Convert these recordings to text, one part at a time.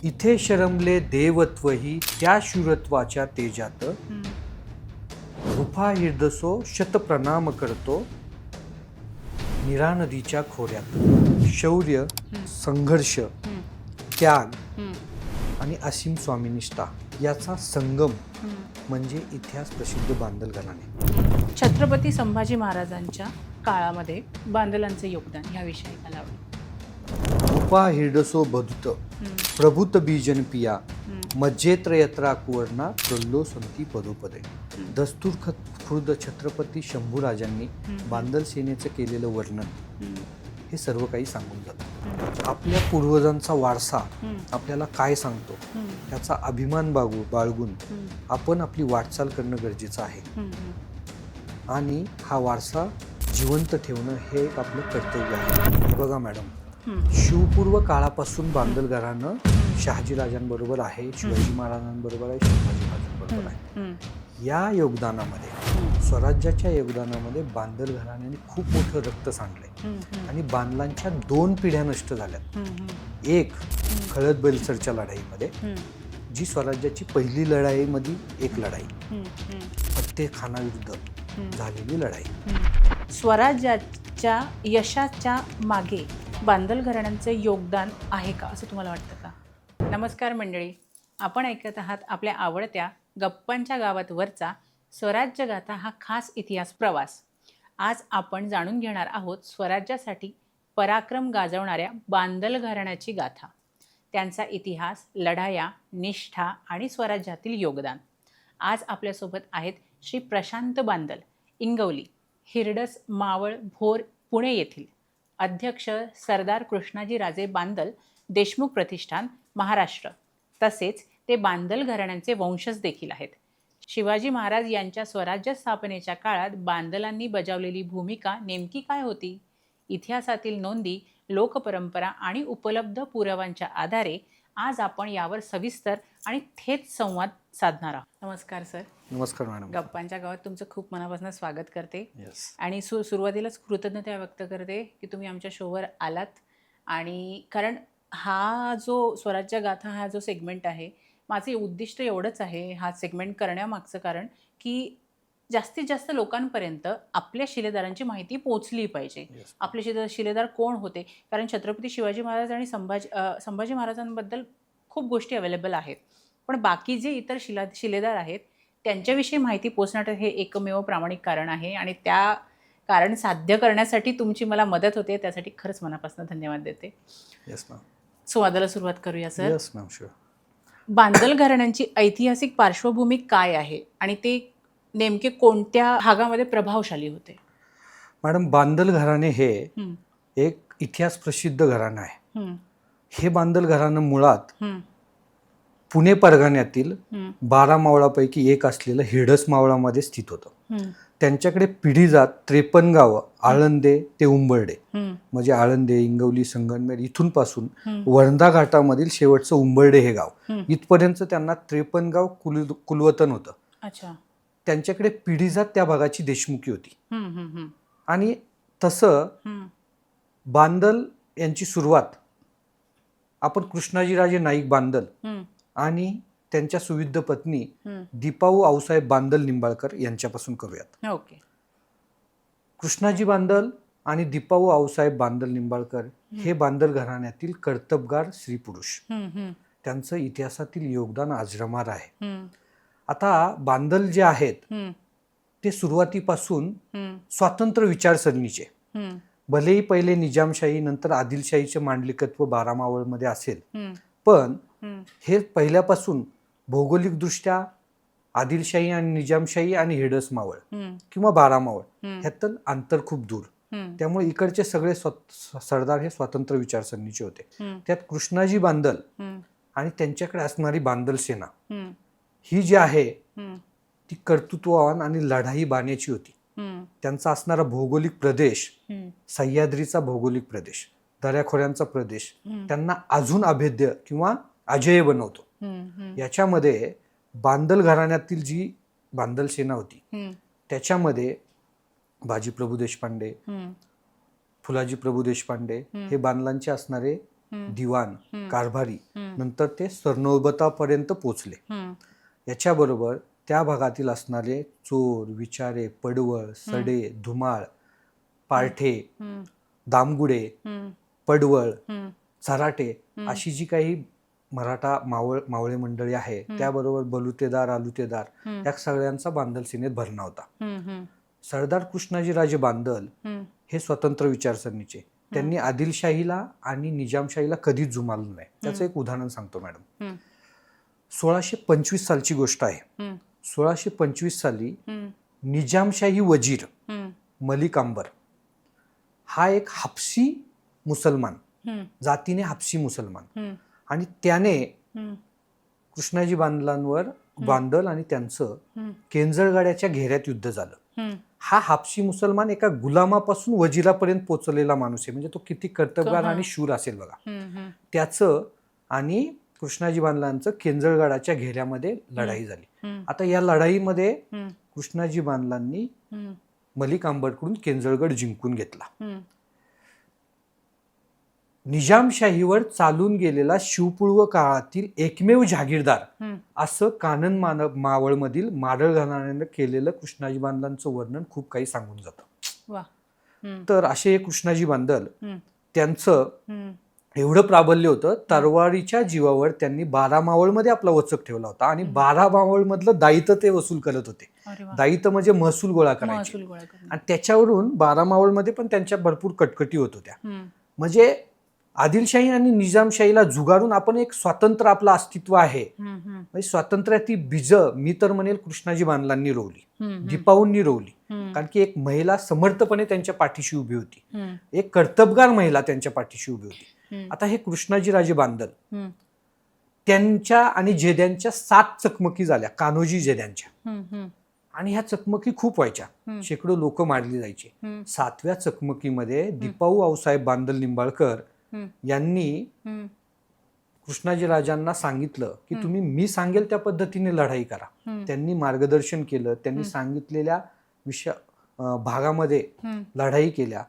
इथे शरमले देवत्वही त्या शूरत्वाच्या तेजात, गुफा हिरदसो शतप्रणाम करतो नीरा नदीच्या खोऱ्यात. शौर्य, संघर्ष, त्याग आणि असीम स्वामिनिष्ठा याचा संगम म्हणजे इतिहास प्रसिद्ध बांदल घराणे. छत्रपती संभाजी महाराजांच्या काळामध्ये बांदलांचे योगदान याविषयी मला आवडेल. गुफा हिरडसो बधुत प्रभूत बीजन पिया मज्जेत्र यत्रा कुवर्णा प्रल्लो संती पदोपदे. दस्तूर खुर्द छत्रपती शंभूराजांनी बांदल सेनेचं केलेलं वर्णन हे सर्व काही सांगून जातं. आपल्या पूर्वजांचा वारसा आपल्याला काय सांगतो त्याचा अभिमान बाळगून आपण आपली वाटचाल करणं गरजेचं आहे आणि हा वारसा जिवंत ठेवणं हे एक आपलं कर्तव्य आहे. बघा मॅडम, शिवपूर्व काळापासून बांदल घराणं शहाजीराजांबरोबर आहे, शिवाजी महाराजांबरोबर आहे, संभाजी महाराजांबरोबर आहे. या योगदानामध्ये, स्वराज्याच्या योगदानामध्ये बांदल घराण्याने खूप मोठं रक्त सांडलंय आणि बांदलांच्या 2 पिढ्या नष्ट झाल्यात. एक खळद बेलसरच्या लढाईमध्ये, जी स्वराज्याची पहिली लढाईमध्ये एक लढाई, फत्ते खानाविरुद्ध झालेली लढाई. स्वराज्याच्या यशाच्या मागे बांदल घराण्यांचे योगदान आहे का असं तुम्हाला वाटतं का? नमस्कार मंडळी, आपण ऐकत आहात आपल्या आवडत्या गप्पांच्या गावात वरचा स्वराज्य गाथा हा खास इतिहास प्रवास. आज आपण जाणून घेणार आहोत स्वराज्यासाठी पराक्रम गाजवणाऱ्या बांदल घराण्याची गाथा, त्यांचा इतिहास, लढाया, निष्ठा आणि स्वराज्यातील योगदान. आज आपल्यासोबत आहेत श्री प्रशांत बांदल, इंगवली, हिरडस, मावळ, भोर, पुणे येथील. अध्यक्ष सरदार कृष्णाजी राजे बांदल, देशमुख प्रतिष्ठान, महाराष्ट्र. तसेच ते बांदल घराण्यांचे वंशज देखील आहेत. शिवाजी महाराज यांच्या स्वराज्य स्थापनेच्या काळात बांदलांनी बजावलेली भूमिका नेमकी काय होती? इतिहासातील नोंदी, लोकपरंपरा आणि उपलब्ध पुराव्यांच्या आधारे आज आपण यावर सविस्तर आणि थेट संवाद साधणार आहोत. नमस्कार सर. नमस्कार मॅडम. गप्पांच्या गावात तुमचं खूप मनापासून स्वागत करते. यस. आणि सुरुवातीलाच कृतज्ञता व्यक्त करते की तुम्ही आमच्या शोवर आलात. आणि कारण हा जो स्वराज्य गाथा हा जो सेगमेंट आहे, माझे उद्दिष्ट एवढंच आहे हा सेगमेंट करण्यामागचं कारण की जास्तीत जास्त लोकांपर्यंत आपल्या शिलेदारांची माहिती पोचली पाहिजे. आपले शिलेदार कोण होते? कारण छत्रपती शिवाजी महाराज आणि संभाजी महाराजांबद्दल खूप गोष्टी अवेलेबल आहेत, पण बाकी जे इतर शिलेदार आहेत त्यांच्याविषयी माहिती पोचण्याचं हे एकमेव प्रामाणिक कारण आहे. आणि त्या कारण साध्य करण्यासाठी तुमची मला मदत होते, त्यासाठी खरंच मनापासून धन्यवाद देते. Yes ma'am. संवादाला सुरुवात करूया sir. Yes ma'am, sure. Bandal घराण्यांची ऐतिहासिक पार्श्वभूमी काय आहे आणि ते नेमके कोणत्या भागामध्ये प्रभावशाली होते? मॅडम, बांदल घराणे हे एक इतिहास प्रसिद्ध घराणं आहे. हे बांदल घराणं मुळात पुणे परगण्यातील 12 मावळापैकी एक असलेलं हिरडस मावळामध्ये स्थित होतं. त्यांच्याकडे पिढीजात 53 गावं, आळंदे ते उंबर्डे, म्हणजे आळंदे, इंगवली, संगमनेर इथून पासून वर्धा घाटामधील शेवटचं उंबर्डे हे गाव, इथपर्यंत त्यांना 53 गाव कुलवतन होतं. अच्छा. त्यांच्याकडे पिढीजात त्या भागाची देशमुखी होती. आणि तसं बांदल यांची सुरुवात आपण कृष्णाजीराजे नाईक बांदल आणि त्यांच्या सुविद्ध पत्नी दीपाऊ आऊसाहेब बांदल निंबाळकर यांच्यापासून करूयात. ओके. कृष्णाजी बांदल आणि दीपाऊ आऊसाहेब बांदल निंबाळकर हे बांदल घराण्यातील कर्तबगार स्त्री पुरुष. त्यांचं इतिहासातील योगदान अजरामर आहे. आता बांदल जे आहेत ते सुरुवातीपासून स्वातंत्र्य विचारसरणीचे, भलेही पहिले निजामशाही नंतर आदिलशाहीचे मांडलिकत्व 12 मावळमध्ये असेल, पण हे पहिल्यापासून भौगोलिक दृष्ट्या आदिलशाही आणि निजामशाही आणि हिरडस मावळ किंवा 12 मावळ ह्यातलं अंतर खूप दूर. त्यामुळे इकडचे सगळे सरदार हे स्वातंत्र्य विचारसरणीचे होते. त्यात कृष्णाजी बांदल आणि त्यांच्याकडे असणारी बांदल सेना ही जी आहे ती कर्तृत्ववान आणि लढाई बाण्याची होती. त्यांचा असणारा भौगोलिक प्रदेश, सह्याद्रीचा भौगोलिक प्रदेश, दऱ्याखोऱ्यांचा प्रदेश त्यांना अजून अभेद्य किंवा अजेय बनवतो. याच्यामध्ये बांदल घराण्यातील जी बांदल सेना होती त्याच्यामध्ये बाजी प्रभू देशपांडे, फुलाजी प्रभू देशपांडे हे बांदलांचे असणारे दिवाण, कारभारी, नंतर ते सरनोबतापर्यंत पोचले. याच्याबरोबर त्या भागातील असणारे चोर, विचारे, पडवळ, सडे, धुमाळ, पारठे, दामगुडे, पडवळ, चराटे अशी जी काही मराठा मावळे मंडळी आहे, त्याबरोबर बलुतेदार, आलुतेदार या सगळ्यांचा बांदल सेनेत भरणा होता. सरदार कृष्णाजीराजे बांदल हे स्वतंत्र विचारसरणीचे. त्यांनी आदिलशाहीला आणि निजामशाहीला कधीच जुमानलं नाही. त्याचं एक उदाहरण सांगतो मॅडम. 1625 सालची गोष्ट आहे. 1625 साली निजामशाही वजीर मलिक अंबर हा एक हापसी मुसलमान, जातीने हापसी मुसलमान, आणि त्याने कृष्णाजी बांदल आणि त्यांचं केंजळगाड्याच्या घेऱ्यात युद्ध झालं. हा हापसी मुसलमान एका गुलामापासून वजिरापर्यंत पोहोचलेला माणूस आहे. म्हणजे तो किती कर्तबगार आणि शूर असेल बघा. त्याचं आणि कृष्णाजी बांदलांचं केंजळगडाच्या घेऱ्यामध्ये लढाई झाली. आता या लढाईमध्ये कृष्णाजी बांदलांनी मलिक अंबरकडून केंजळगड जिंकून घेतला. निजामशाहीवर चालून गेलेला शिवपूर्व काळातील एकमेव जहागीरदार असं कानन मावळमधील मारळ घराण्यानं केलेलं कृष्णाजी बांदलांचं वर्णन खूप काही सांगून जातं. तर असे हे कृष्णाजी बांदल, त्यांचं एवढं प्राबल्य होतं, तरवारीच्या जीवावर त्यांनी 12 मावळमध्ये आपला वचक ठेवला होता आणि 12 मावळमधलं दायित्व ते वसूल करत होते. दायित्व म्हणजे महसूल गोळा करायचे. आणि त्याच्यावरून 12 मावळमध्ये पण त्यांच्या भरपूर कटकटी होत होत्या. म्हणजे आदिलशाही आणि निजामशाहीला जुगारून आपण एक स्वातंत्र्य आपलं अस्तित्व आहे, म्हणजे स्वातंत्र्याची बीज मी तर म्हणेल कृष्णाजी बांदलांनी रोवली, दीपाऊंनी रोवली. कारण की एक महिला समर्थपणे त्यांच्या पाठीशी उभी होती, एक कर्तबगार महिला त्यांच्या पाठीशी उभी होती. आता हे कृष्णाजीराजे बांदल, त्यांच्या आणि जेद्यांच्या 7 चकमकी झाल्या, कान्होजी जेद्यांच्या. आणि ह्या चकमकी खूप व्हायच्या, शेकडो लोक मारली जायची. 7व्या चकमकीमध्ये दीपाऊ आऊसाहेब बांदल निंबाळकर यांनी कृष्णाजी राजांना सांगितलं की तुम्ही मी सांगेल त्या पद्धतीने लढाई करा. त्यांनी मार्गदर्शन केलं, त्यांनी सांगितलेल्या भागामध्ये लढाई केल्या.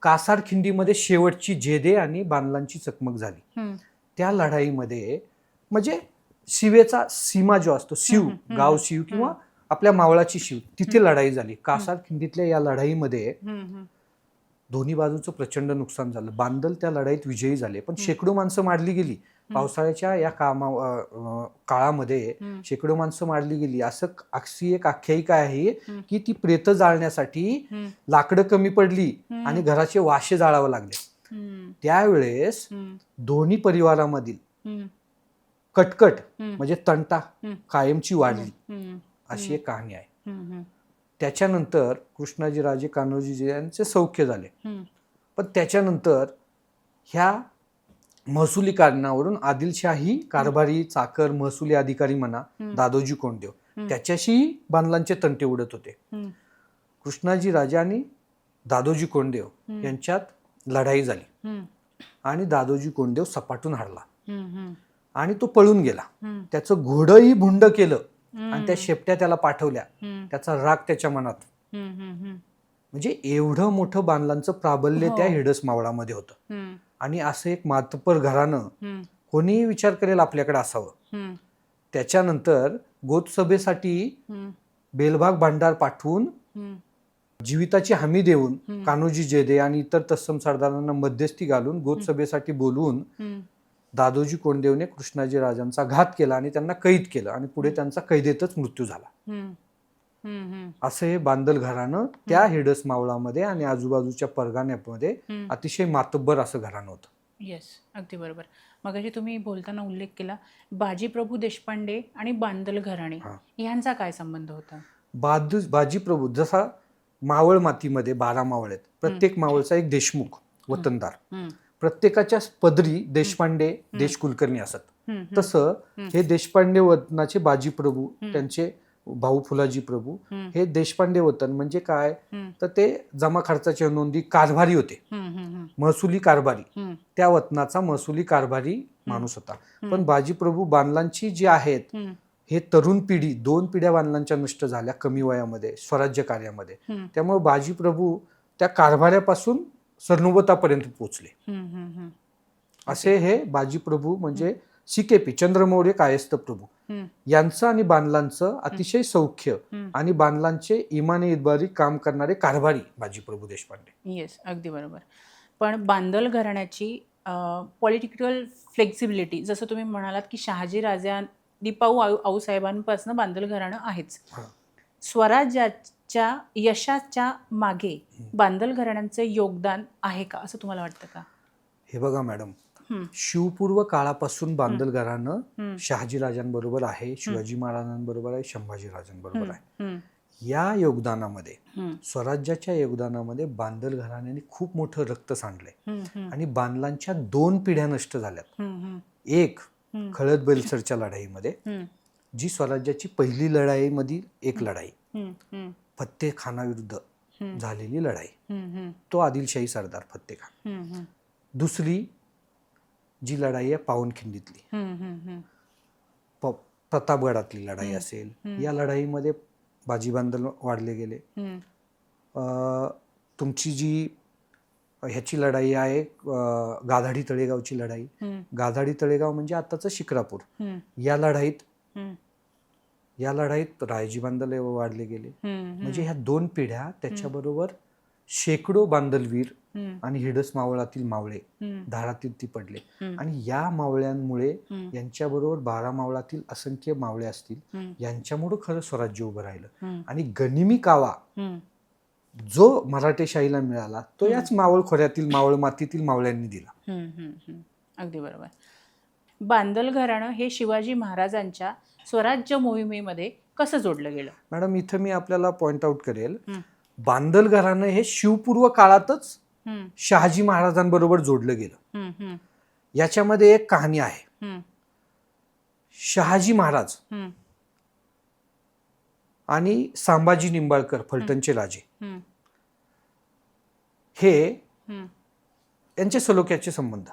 कासार खिंडीमध्ये शेवटची जेदे आणि बांदलांची चकमक झाली. त्या लढाईमध्ये म्हणजे शिवेचा सीमा जो असतो, शिव गाव शिव किंवा आपल्या मावळाची शिव, तिथे लढाई झाली. कासार खिंडीतल्या या लढाईमध्ये दोन्ही बाजूचं प्रचंड नुकसान झालं. बांदल त्या लढाईत विजयी झाले, पण शेकडो माणसं मारली गेली. पावसाळ्याच्या या काळामध्ये शेकडो माणसं मारली गेली. असं अशी एक आख्यायिका आहे की ती प्रेत जाळण्यासाठी लाकडं कमी पडली आणि घराचे वाशे जाळावे लागले. त्यावेळेस दोन्ही परिवारामधील कटकट म्हणजे तंटा कायमची वाढली, अशी एक कहाणी आहे. त्याच्यानंतर कृष्णाजीराजे कान्होजी यांचे सौख्य झाले. पण त्याच्यानंतर ह्या महसुली कारणावरून आदिलशाही कारभारी, चाकर, महसुली अधिकारी म्हणा, दादोजी कोंडदेव, त्याच्याशी बांदलांचे तंटे उडत होते. कृष्णाजी राजा आणि दादोजी कोंडदेव यांच्यात लढाई झाली आणि दादोजी कोंडदेव सपाटून हारला आणि तो पळून गेला. त्याचं घोडंही भुंड केलं आणि त्या शेपट्या त्याला पाठवल्या. त्याचा राग त्याच्या मनात. म्हणजे एवढं मोठं बांदलांचं प्राबल्य त्या हिडस मावळामध्ये होतं. आणि असं एक मातपर घराणं कोणीही विचार करेल आपल्याकडे असावं. त्याच्यानंतर गोतसभेसाठी बेलभाग भांडार पाठवून जीविताची हमी देऊन कान्होजी जेदे आणि इतर तत्सम सरदारांना मध्यस्थी घालून गोतसभेसाठी बोलवून दादोजी कोंडदेवने कृष्णाजी राजांचा घात केला आणि त्यांना कैद केलं आणि पुढे त्यांचा कैदेतच मृत्यू झाला. असं हे बांदल घराणं त्या हिडस मावळामध्ये आणि आजूबाजूच्या परगाण्यामध्ये अतिशय मातब्बर असं घराणं होतं. येस, अगदी बरोबर. मगाशी तुम्ही बोलताना उल्लेख केला बाजीप्रभू देशपांडे आणि बांदल घराणे यांचा काय संबंध होता? बाजीप्रभू, जसा मावळ मातीमध्ये 12 मावळ आहेत, प्रत्येक मावळचा एक देशमुख वतनदार, प्रत्येकाच्या पदरी देशपांडे, देशकुलकर्णी असत. तसं हे देशपांडे वतनाचे बाजीप्रभू, त्यांचे भाऊ फुलाजी प्रभू हे देशपांडे वतन म्हणजे काय, तर ते जमा खर्चाच्या नोंदी कारभारी होते, महसुली कारभारी. त्या वतनाचा महसुली कारभारी माणूस होता. पण बाजीप्रभू बांदलांची जी आहेत, हे तरुण पिढी, 2 पिढ्या बांदलांच्या नष्ट झाल्या कमी वयामध्ये स्वराज्य कार्यामध्ये. त्यामुळे बाजीप्रभू त्या कारभाऱ्यापासून सरनोबतापर्यंत पोहोचले. असे हे बाजीप्रभू म्हणजे सिकेपी चंद्रमौर्य कायस्थ प्रभू यांचं आणि बांधलांचं अतिशय सौख्य आणि बांधलांचे इमानी इतबारी काम करणारे कारभारी बाजीप्रभू देशपांडे. येस, अगदी बरोबर. पण बांदल घराण्याची पॉलिटिकल फ्लेक्झिबिलिटी जसं तुम्ही म्हणालात की शहाजी राजा दीपाऊ आऊसाहेबांपासून बांदल घराणं आहेच. स्वराज्याच्या यशाच्या मागे बांदल घराण्यांचं योगदान आहे का असं तुम्हाला वाटतं का? हे बघा मॅडम, शिवपूर्व काळापासून बांदल घराणं शहाजी राजांबरोबर आहे, शिवाजी महाराजांबरोबर आहे, संभाजी राजांबरोबर आहे. या योगदानामध्ये, स्वराज्याच्या योगदानामध्ये बांदल घराण्याने खूप मोठं रक्त सांडलंय आणि बांदलांच्या 2 पिढ्या नष्ट झाल्यात. एक खळद बैलसरच्या लढाईमध्ये, जी स्वराज्याची पहिली लढाईमधील एक लढाई, फत्ते खानाविरुद्ध झालेली लढाई, तो आदिलशाही सरदार फत्ते खान. दुसरी जी लढाई आहे पावनखिंडीतली, प्रतापगडातली लढाई असेल, या लढाईमध्ये बाजी बांदल वाढले गेले. तुमची जी ह्याची लढाई आहे गाधाडी तळेगावची लढाई, गाधाडी तळेगाव म्हणजे आताचं शिक्रापूर, या लढाईत रायजी बांदल वाढले गेले. म्हणजे ह्या 2 पिढ्या, त्याच्याबरोबर शेकडो बांदलवीर आणि हिडस मावळातील मावळे धारातील ती पडले. आणि या मावळ्यांमुळे, यांच्याबरोबर 12 मावळातील असंख्य मावळे असतील, यांच्यामुळे खरं स्वराज्य उभं राहिलं. आणि गनिमी कावा जो मराठेशाहीला मिळाला तो याच मावळ खोऱ्यातील, मावळ मातीतील मावळ्यांनी दिला. अगदी बरोबर. बांदल घराणं हे शिवाजी महाराजांच्या स्वराज्य मोहिमेमध्ये कसं जोडलं गेलं? मॅडम, इथं मी आपल्याला पॉइंट आउट करेल, बांदल घराणं हे शिवपूर्व काळातच शहाजी महाराजांबरोबर जोडलं गेलं. याच्यामध्ये एक कहाणी आहे. शहाजी महाराज आणि संभाजी निंबाळकर, फलटणचे राजे, हे यांचे सलोख्याचे संबंध.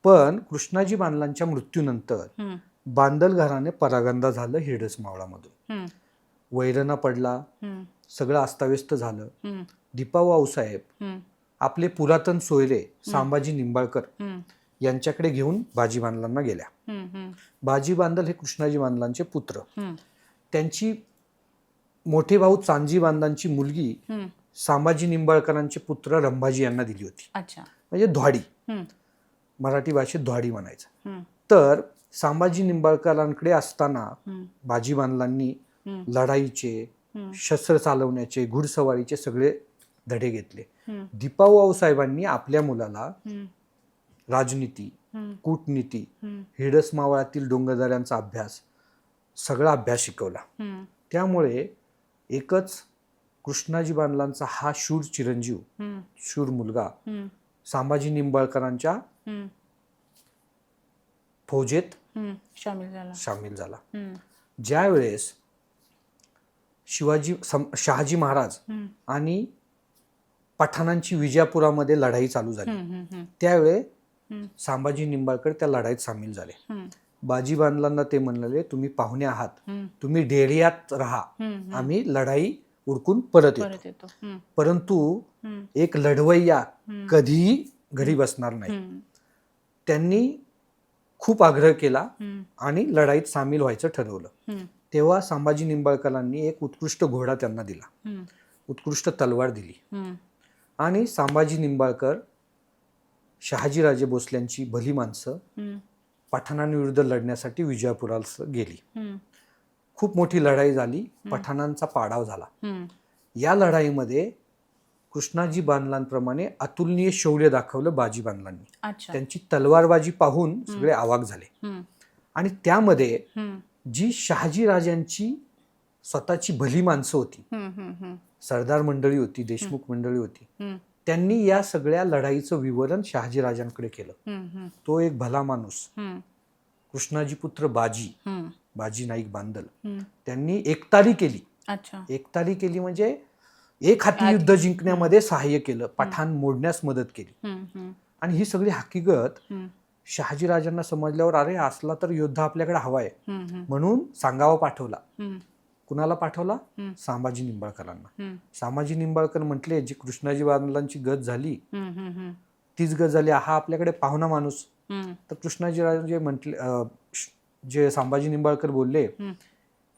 पण कृष्णाजी बांदलांच्या मृत्यूनंतर बांदल घराणे परागंदा झालं हिरडस मावळामधून. वैरणा पडला, सगळं अस्ताव्यस्त झालं. दीपाऊ आऊसाहेब आपले पुरातन सोयरे संभाजी निंबाळकर यांच्याकडे घेऊन बाजी बांदलांना गेल्या. बाजी बांदल हे कृष्णाजी बांदलांचे पुत्र. त्यांची मोठे भाऊ चांजी बांदलांची मुलगी संभाजी निंबाळकरांचे पुत्र रंभाजी यांना दिली होती. म्हणजे ध्वाडी, मराठी भाषेत ध्वाडी म्हणायचं. तर संभाजी निंबाळकरांकडे असताना बाजी बांदलांनी लढाईचे, शस्त्र चालवण्याचे, घुडसवारीचे सगळे धडे घेतले. दीपाऊ आऊसाहेबांनी आपल्या मुलाला राजनीती, कूटनीती, हिडस मावळातील डोंगरदऱ्यांचा अभ्यास, सगळा अभ्यास शिकवला. त्यामुळे एकच कृष्णाजी बांदलांचा हा शूर चिरंजीव, शूर मुलगा संभाजी निंबाळकरांच्या फौजेत सामील झाला. ज्यावेळेस शहाजी महाराज आणि पठाणांची विजापुरामध्ये लढाई चालू झाली, त्यावेळे संभाजी निंबाळकर त्या लढाईत सामील झाले. बाजी बांदलांना ते म्हणले, तुम्ही पाहुणे आहात, तुम्ही डेरियात राहा, आम्ही लढाई उरकून परत येतो. परंतु एक लढवय्या कधीही घरी बसणार नाही. त्यांनी खूप आग्रह केला आणि लढाईत सामील व्हायचं ठरवलं. तेव्हा संभाजी निंबाळकरांनी एक उत्कृष्ट घोडा त्यांना दिला, उत्कृष्ट तलवार दिली. आणि संभाजी निंबाळकर, शहाजीराजे भोसल्यांची भली माणसं, पठाणांविरुद्ध लढण्यासाठी विजापुराला गेली. खूप मोठी लढाई झाली, पठाणांचा पाडाव झाला. या लढाईमध्ये कृष्णाजी बांदलांप्रमाणे अतुलनीय शौर्य दाखवलं बाजी बांदलांनी. त्यांची तलवारबाजी पाहून सगळे अवाक झाले. आणि त्यामध्ये जी शहाजी राजांची स्वतःची भली माणसं होती, सरदार मंडळी होती, देशमुख मंडळी होती, त्यांनी या सगळ्या लढाईचं विवरण शहाजी राजांकडे केलं. तो एक भला माणूस कृष्णाजी पुत्र बाजी नाईक बांदल, त्यांनी एकतारी केली. एकतारी केली म्हणजे एक हाती युद्ध जिंकण्यामध्ये सहाय्य केलं, पठाण मोडण्यास मदत केली. आणि ही सगळी हकीकत शहाजी राजांना समजल्यावर, अरे असला तर योद्धा आपल्याकडे हवाय, म्हणून सांगावा पाठवला. कुणाला पाठवला? संभाजी निंबाळकरांना. संभाजी निंबाळकर म्हटले, जी कृष्णाजी बांदलांची गत झाली तीच गत झाली, हा आपल्याकडे पाहुणा माणूस. हम्म, तर कृष्णाजीराजे म्हटले, जे संभाजी निंबाळकर बोलले हम्म,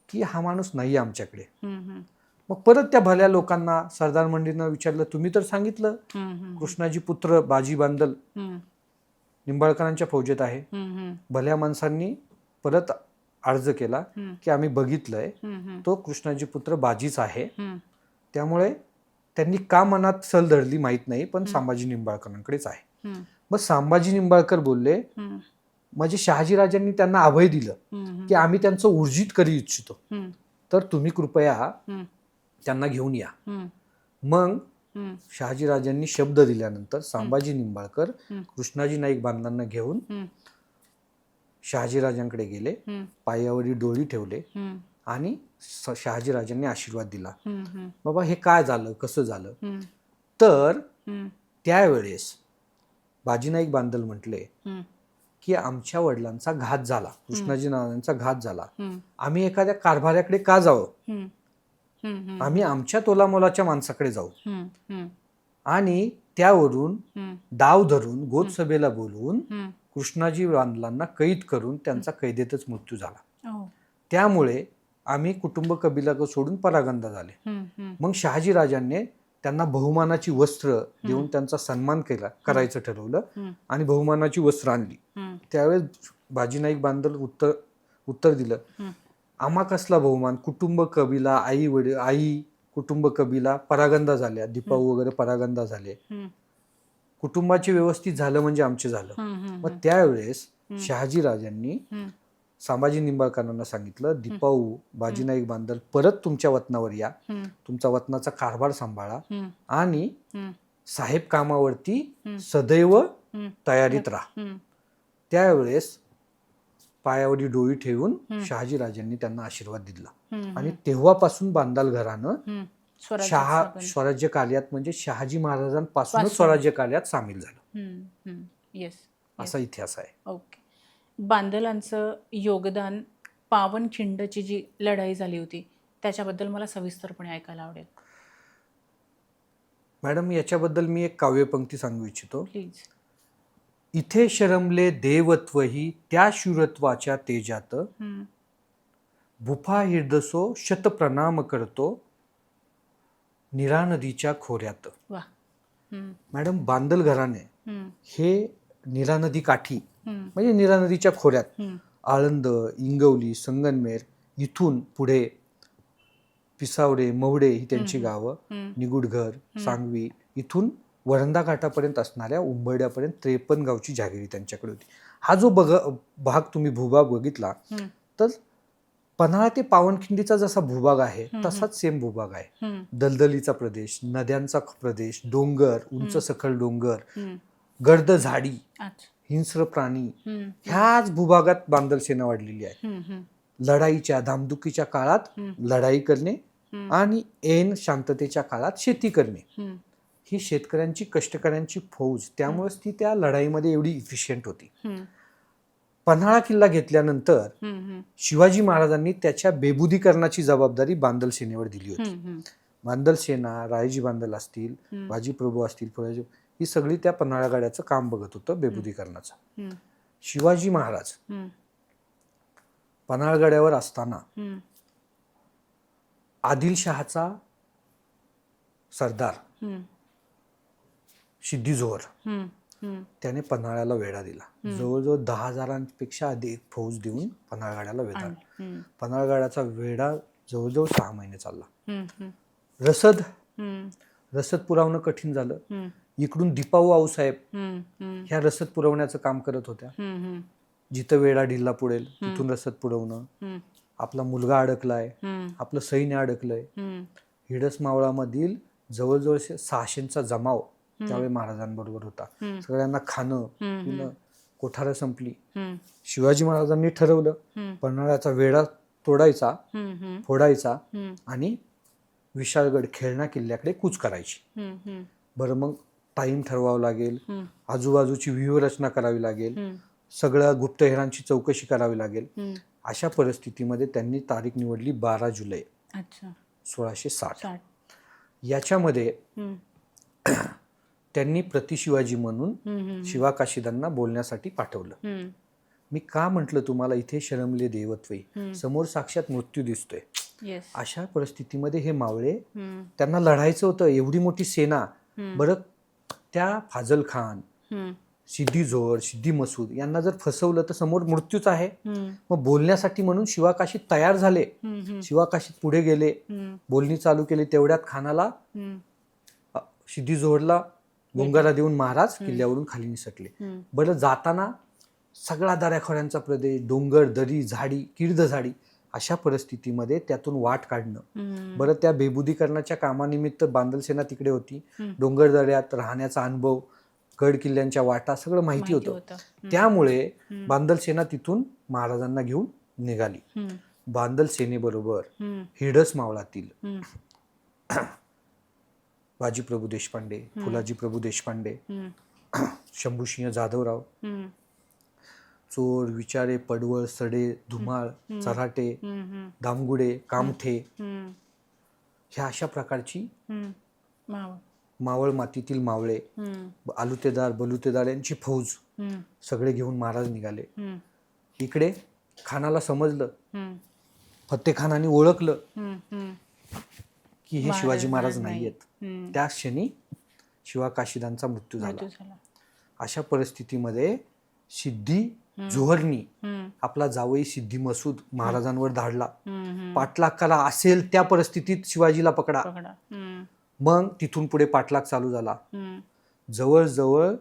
की हा माणूस नाही आमच्याकडे. हम्म, हम्म, मग परत त्या भल्या लोकांना, सरदार मंडळींना विचारलं, तुम्ही तर सांगितलं हम्म, कृष्णाजी पुत्र बाजी बांदल हम्म, निंबाळकरांच्या फौजेत आहे. हम्म, भल्या माणसांनी परत अर्ज केला हम्म, की आम्ही बघितलंय, हम्म, तो कृष्णाजी पुत्र बाजीच आहे. हम्म, त्यामुळे त्यांनी का मनात सल धरली माहीत नाही, पण संभाजी निंबाळकरांकडेच आहे. हम्म, मग संभाजी निंबाळकर बोलले, हम्म, म्हणजे शहाजीराजांनी त्यांना अभय दिलं हम्म, की आम्ही त्यांचं ऊर्जित करू इच्छितो, हम्म, तर तुम्ही कृपया हम्म, त्यांना घेऊन या. हम्म, मग हम्म, शहाजीराजांनी शब्द दिल्यानंतर संभाजी निंबाळकर हम्म, कृष्णाजी नाईक बांधलांना घेऊन हम्म, शहाजीराजांकडे गेले, हम्म, पायावरी डोळी ठेवले हम्म, आणि शहाजीराजांनी आशीर्वाद दिला. हम्म, बाबा हे काय झालं, कसं झालं. हम्म, तर हम्म, त्यावेळेस बाजी नाईक बांदल म्हटले हम्म, की आमच्या वडिलांचा घात झाला, कृष्णाजी नारायणांचा घात झाला, हम्म, आम्ही एखाद्या कारभाऱ्याकडे का जावं, हम्म, हम्म, आम्ही आमच्या तोलामोलाच्या माणसाकडे जाऊ. हम्म, हम्म, आणि त्यावरून हम्म, डाव धरून गोदसभेला बोलवून हम्म, कृष्णाजी बांदलांना कैद करून त्यांचा कैदेतच मृत्यू झाला. ओ, त्यामुळे आम्ही कुटुंब कबिला सोडून परागंदा झाले. हम्म, हम्म, मग शहाजीराजांनी त्यांना बहुमानाची वस्त्र देऊन त्यांचा सन्मान करायचं ठरवलं हम्म, आणि बहुमानाची वस्त्र आणली. हम्म, त्यावेळेस बाजी नाईक बांदल उत्तर दिलं, हम्म, आम्हा कसला बहुमान, कुटुंब कबिला, आई वडील, आई कुटुंब कबिला परागंदा झाल्या, दीपाऊ वगैरे परागंदा झाले, हम्म, कुटुंबाचे व्यवस्थित झालं म्हणजे आमचे झालं. हम्म, मग त्यावेळेस शहाजीराजांनी हम्म, संभाजी निंबाळकरांना सांगितलं, दीपाऊ, बाजी नाईक बांदल परत तुमच्या वतनावर या, हम्म, तुमचा वतनाचा कारभार सांभाळा हम्म, आणि हम्म, साहेब कामावरती हम्म. सदैव हम्म, तयारीत राहा. हम्म, त्यावेळेस पायावरी डोळी ठेवून शहाजीराजांनी त्यांना आशीर्वाद दिला. हम्म, आणि तेव्हापासून बांदाल घराणं हम्म. स्वराज्यात स्थापन. स्वराज्य कार्यात म्हणजे शहाजी महाराजांपासूनच पासून. स्वराज्य कार्यात सामील झालं, येस, असा इतिहास आहे. ओके. बांदलांचं योगदान, पावनखिंडची जी लढाई झाली होती त्याच्याबद्दल मला सविस्तरपणे ऐकायला आवडेल. मॅडम, याच्याबद्दल मी एक काव्यपंक्ती सांगू इच्छितो. प्लीज. इथे शरमले देवत्वही त्या शूरत्वाच्या तेजात, हम्म, भुफा हिरदसो शतप्रणाम करतो नीरा नदीच्या खोऱ्यात. वा. हम्म, मॅडम, बांदल घराणे हम्म, हे नीरा नदी काठी हम्म, म्हणजे नीरा नदीच्या खोऱ्यात, हम्म, आळंद, इंगवली, संगनमेर, इथून पुढे पिसावडे, मवडे ही त्यांची गावं, हम्म, निगुडघर, सांगवी, इथून वरंदा घाटापर्यंत असणाऱ्या उंबरड्यापर्यंत 53 गावची जागिरी त्यांच्याकडे होती. हा जो भाग तुम्ही भूभाग बघितला, हम्म, तर पन्हाळा ते पावनखिंडीचा जसा भूभाग आहे तसाच सेम भूभाग आहे. हम्म, दलदलीचा प्रदेश, नद्यांचा प्रदेश, डोंगर, उंच सखल डोंगर, हम्म. गर्द झाडी, अच्छा. हिंस्र प्राणी, हम्म, ह्याच भूभागात बांदल सेना वाढलेली आहे. हम्म, हम्म, लढाईच्या धामधुकीच्या काळात लढाई करणे आणि ऐन शांततेच्या काळात शेती करणे, हम्म, ही शेतकऱ्यांची, कष्टकऱ्यांची फौज, त्यामुळेच ती त्या लढाईमध्ये एवढी इफिशियंट होती. हम्म, पन्हाळा किल्ला घेतल्यानंतर हम्म, हम्म, शिवाजी महाराजांनी त्याच्या बेबुदीकरणाची जबाबदारी बांदल सेनेवर दिली होती. हम्म, बांदल सेना, रायजी बांदल असतील, बाजी प्रभू असतील, फुलाजी, ही सगळी त्या पन्हाळागडाचं काम बघत होतं, बेबुदीकरणाचं. हम्म, शिवाजी महाराज हम्म, पन्हाळगडावर असताना हम्म, आदिलशहाचा सरदार हम्म, सिद्दी जोहर, हम्म, हम्म, त्याने पन्हाळ्याला वेढा दिला. जवळजवळ 10,000पेक्षा अधिक फौज देऊन पन्हाळगडाला वेढा. हम्म, पन्हाळगडाचा वेढा जवळजवळ 6 महिने चालला. हम्म, हम्म, रसद हम्म, रसद पुरवणं कठीण झालं. हम्म, इकडून दीपाऊ आऊसाहेब हम्म, हम्म, ह्या रसद पुरवण्याचं काम करत होत्या. हम्म, जिथं वेढा ढिल्ला पुढेल तिथून रसद पुरवणं. हम्म, आपला मुलगा अडकलाय, हम्म, आपलं सैन्य अडकलंय. हम्म, हिडस मावळामधील जवळजवळ 600चा जमाव त्यावेळी महाराजांबरोबर होता. सगळ्यांना खाणं पिणं, कोठारं संपली. हम्म, शिवाजी महाराजांनी ठरवलं पन्हाळ्याचा वेढा तोडायचा, हम्म, फोडायचा हम्म, आणि विशाळगड खेळणा किल्ल्याकडे कूच करायची. हम्म, हम्म, बरं, मग टाईम ठरवावं लागेल, हम्म, आजूबाजूची व्यूहरचना करावी लागेल, हम्म, सगळ्या गुप्तहेरांची चौकशी करावी लागेल. हम्म. अशा परिस्थितीमध्ये त्यांनी तारीख निवडली 12 जुलै अच्छा. 1660. 60. याच्यामध्ये हम्म, त्यांनी प्रतिशिवाजी म्हणून शिवाकाशीदांना बोलण्यासाठी पाठवलं. मी का म्हटलं तुम्हाला इथे शरमले देवत्वई, समोर साक्षात मृत्यू दिसतोय. अशा परिस्थितीमध्ये हे मावळे, त्यांना लढायचं होतं, एवढी मोठी सेना. बरं, त्या फाजल खान, सिद्धी जोहर, सिद्धी मसूद यांना जर फसवलं तर समोर मृत्यूच आहे. मग बोलण्यासाठी म्हणून शिवाकाशीत तयार झाले, शिवाकाशीत पुढे गेले, बोलणी चालू केली. तेवढ्यात खानाला, सिद्धी जोहरला गुंगारा देऊन महाराज किल्ल्यावरून खाली निसटले. बरं, जाताना सगळा दऱ्याखोऱ्यांचा प्रदेश, डोंगर, दरी, झाडी, किर्द झाडी, अशा परिस्थितीमध्ये त्यातून वाट काढणं. बरं, त्या बेबुदीकरणाच्या कामानिमित्त बांदल सेना तिकडे होती. डोंगर दऱ्यात राहण्याचा अनुभव, गड किल्ल्यांच्या वाटा सगळं माहिती होतं. त्यामुळे बांदल सेना तिथून महाराजांना घेऊन निघाली. बांदल सेनेबरोबर हिडस मावळातील बाजीप्रभू देशपांडे, फुलाजी प्रभू देशपांडे, शंभूसिंह जाधवराव, चोर, विचारे, पडवळ, सडे, धुमाळ, चराटे, दामगुडे, कामठे, ह्या अशा प्रकारची मावळ मातीतील मावळे, आलुतेदार, बलुतेदार यांची फौज सगळे घेऊन महाराज निघाले. इकडे खानाला समजलं, फत्तेखानाने ओळखलं की हे शिवाजी महाराज नाहीयेत. त्या क्षणी शिवाकाशीदांचा मृत्यू झाला. अशा परिस्थितीमध्ये सिद्धी जोहरनी आपला जावई सिद्धी मसूद महाराजांवर धाडला. पाठलाग करा, असेल त्या परिस्थितीत शिवाजीला पकडा. मग तिथून पुढे पाठलाग चालू झाला. जवळजवळ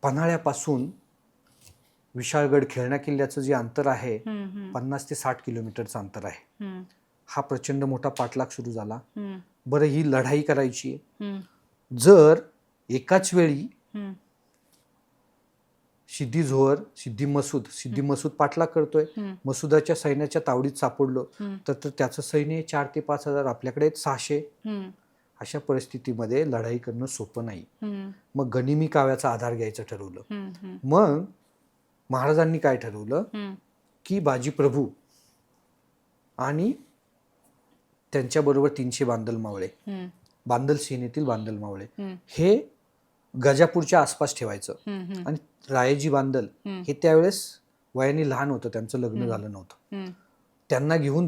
पन्हाळ्यापासून विशाळगड खेळण्या किल्ल्याचं जे अंतर आहे 50 ते 60 किलोमीटरचं अंतर आहे. हा प्रचंड मोठा पाठलाग सुरू झाला. बरं, ही लढाई करायची. जर एकाच वेळी सिद्धी जोहर, सिद्धी मसूद पाठलाग करतोय, मसुदाच्या सैन्याच्या तावडीत सापडलो तर त्याचं सैन्य 4 ते 5 हजार, आपल्याकडे 600. अशा परिस्थितीमध्ये लढाई करणं सोपं नाही. मग गनिमी काव्याचा आधार घ्यायचं ठरवलं. मग महाराजांनी काय ठरवलं की बाजीप्रभू आणि त्यांच्याबरोबर 300 बांदल मावळे, बांदल सेनेतील बांदल मावळे, हे गजापूरच्या आसपास ठेवायचं. आणि रायजी बांदल हे त्यावेळेस वयाने लहान होतं, त्यांचं लग्न झालं नव्हतं. त्यांना घेऊन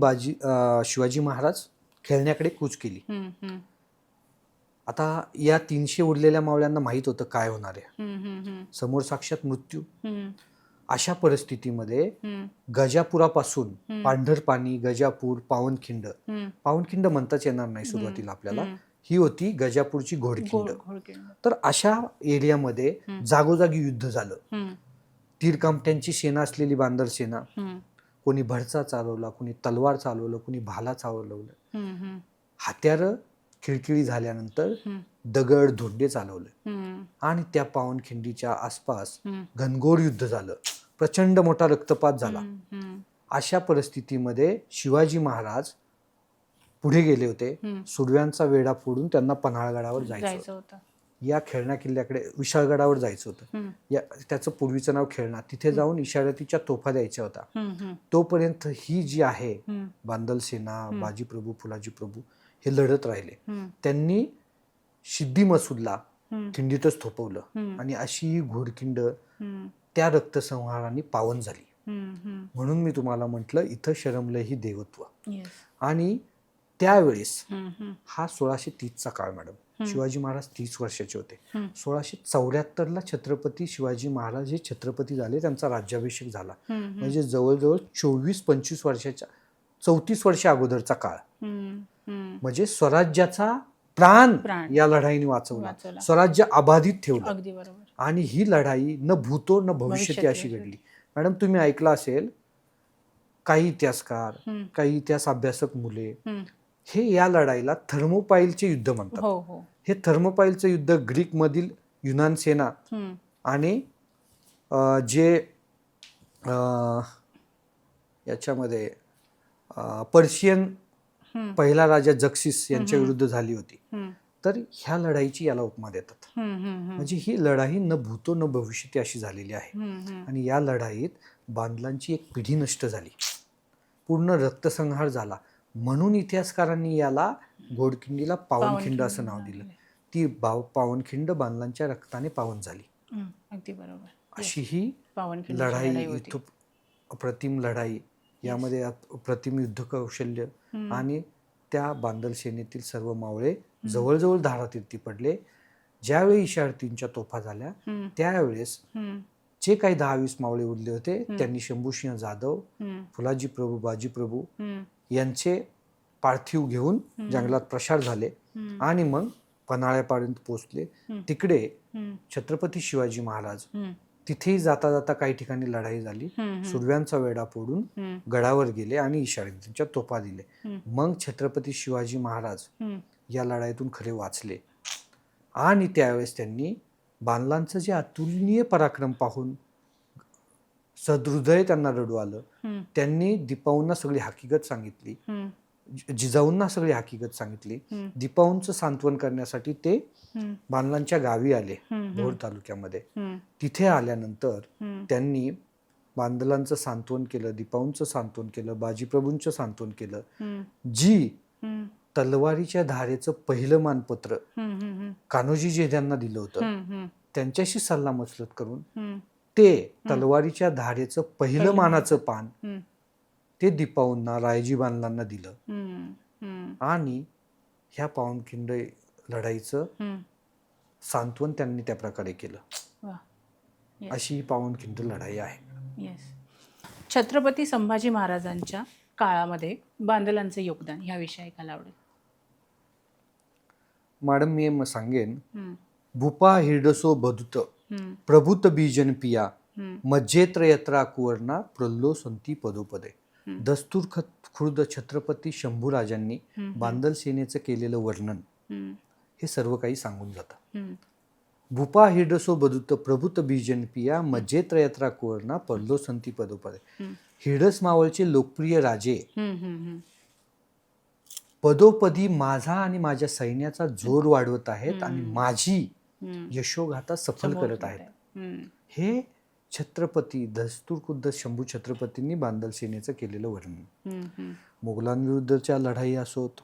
शिवाजी महाराज खेळण्याकडे कूच केली. आता या 300 उरलेल्या मावळ्यांना माहित होतं काय होणार आहे, समोर साक्षात मृत्यू. अशा परिस्थितीमध्ये गजापुरापासून पांढरपाणी, गजापूर, पावनखिंड म्हणताच येणार नाही सुरुवातीला आपल्याला, ही होती गजापूरची घोडखिंड. तर अशा एरियामध्ये जागोजागी युद्ध झालं. तीरकामट्यांची सेना असलेली बांदर सेना, कोणी भडचा चालवला, कोणी तलवार चालवलं, कोणी भाला चालवलं. हत्यारं खिळखिळी झाल्यानंतर दगड, धोंडे चालवले आणि त्या पावनखिंडीच्या आसपास घनघोर युद्ध झालं. प्रचंड मोठा रक्तपात झाला. अशा परिस्थितीमध्ये शिवाजी महाराज पुढे गेले होते. सुडव्यांचा वेढा फोडून त्यांना पन्हाळगडावर जायचं होतं. या खेळण्या किल्ल्याकडे विशाळगडावर जायचं होतं. त्याचं पूर्वीचं नाव खेळणा. तिथे जाऊन इशारतीच्या तोफा द्यायच्या होता. तोपर्यंत ही जी आहे बांदल सेना, बाजीप्रभू, फुलाजी प्रभू हे लढत राहिले. त्यांनी सिद्धी मसूदला खिंडीतच थोपवलं आणि अशी ही घोडखिंड त्या रक्तसंहाराने पावन झाली. म्हणून मी तुम्हाला म्हटलं इथं शरमलं ही देवत्व. आणि त्यावेळेस हा 1630चा काळ मॅडम. शिवाजी महाराज 30 वर्षाचे होते. 1674ला छत्रपती शिवाजी महाराज हे छत्रपती झाले, त्यांचा राज्याभिषेक झाला. म्हणजे जवळजवळ 24-25 वर्षाच्या 34 वर्ष अगोदरचा काळ. म्हणजे स्वराज्याचा प्राण या लढाईने वाचवला, स्वराज्य अबाधित ठेवलं. आणि ही लढाई न भूतो न भविष्यती अशी घडली. मॅडम, तुम्ही ऐकलं असेल, काही इतिहासकार, काही इतिहास अभ्यासक मुले हे या लढाईला थर्मोपाईलचे युद्ध म्हणतात. हे थर्मोपाईलचं युद्ध ग्रीक मधील युनान सेना आणि जे याच्यामध्ये पर्शियन पहिला राजा जक्सिस यांच्या विरुद्ध झाली होती. तर ह्या लढाईची याला उपमा देतात. म्हणजे ही लढाई न भूतो न भविष्यती अशी झालेली आहे. आणि या लढाईत बांदलांची एक पिढी नष्ट झाली, पूर्ण रक्तसंहार झाला. म्हणून इतिहासकारांनी याला घोडखिंडीला पावनखिंड असं नाव दिलं. ती पावनखिंड बांधलांच्या रक्ताने पावन झाली. अगदी बरोबर. अशी ही पावनखिंडीची लढाई, लढाई होती. इथं अप्रतिम लढाई, यामध्ये अप्रतिम युद्ध कौशल्य आणि त्या बांदल सेनेतील सर्व मावळे जवळजवळ धारातीर्थी पडले. ज्यावेळी इशारतींच्या तोफा झाल्या त्यावेळेस जे काही 10-20 मावळे उरले होते त्यांनी शंभूसिंह जाधव, फुलाजी प्रभू, बाजी प्रभू यांचे पार्थिव घेऊन जंगलात प्रसार झाले आणि मग पन्हाळ्यापर्यंत पोहोचले. तिकडे छत्रपती शिवाजी महाराज तिथेही जाता जाता काही ठिकाणी लढाई झाली. सुरव्यांचा वेढा फोडून गडावर गेले आणि इशारतींच्या तोफा दिले. मग छत्रपती शिवाजी महाराज या लढाईतून खरे वाचले आणि त्यावेळेस त्यांनी बांधलांचं जे अतुलनीय पराक्रम पाहून सदृदय त्यांना रडू आलं. त्यांनी दीपाऊंना सगळी हकीकत सांगितली, जिजाऊंना सगळी हकीकत सांगितली. दीपाऊंचं सांत्वन करण्यासाठी ते बांधलांच्या गावी आले भोर तालुक्यामध्ये. तिथे आल्यानंतर त्यांनी बांधलांचं सांत्वन केलं, दीपाऊंचं सांत्वन केलं, बाजीप्रभूंचं सांत्वन केलं. जी तलवारीच्या धारेचं पहिलं मानपत्र कान्होजी जे त्यांना दिलं होतं त्यांच्याशी सल्लामसलत करून ते तलवारीच्या धारेचं पहिलं मानाचं पान ते दीपाऊंना, रायजी बांधलांना दिलं आणि ह्या पावनखिंड लढाईचं सांत्वन त्यांनी त्या प्रकारे केलं. अशी ही पावनखिंड लढाई आहे. छत्रपती संभाजी महाराजांच्या काळामध्ये बांधलांचं योगदान ह्याविषयी ऐकायला आवडेल. मॅडम मी सांगेन, भूपा हिरडसो बदुत प्रभूत बीजन पिया मज्जेत्र यत्रा कुवर्णा प्रल्लो संती पदोपदे. दस्तूर खुर्द छत्रपती शंभूराजांनी बांदल सेनेचं केलेलं वर्णन हे सर्व काही सांगून जातं. भूपा हिरडसो बदुत प्रभूत बीजन पिया मज्जेत्र यत्रा कुवर्णा प्रल्लो संती पदोपदे. हिरडस मावळचे लोकप्रिय राजे पदोपदी माझा आणि माझ्या सैन्याचा जोर वाढवत आहेत आणि माझी यशोगाथा सफल करत आहेत. हे छत्रपती दस्तूरखुद्द शंभू छत्रपतींनी बांदल सेनेचं केलेलं वर्णन. मोगलांविरुद्धच्या लढाई असोत,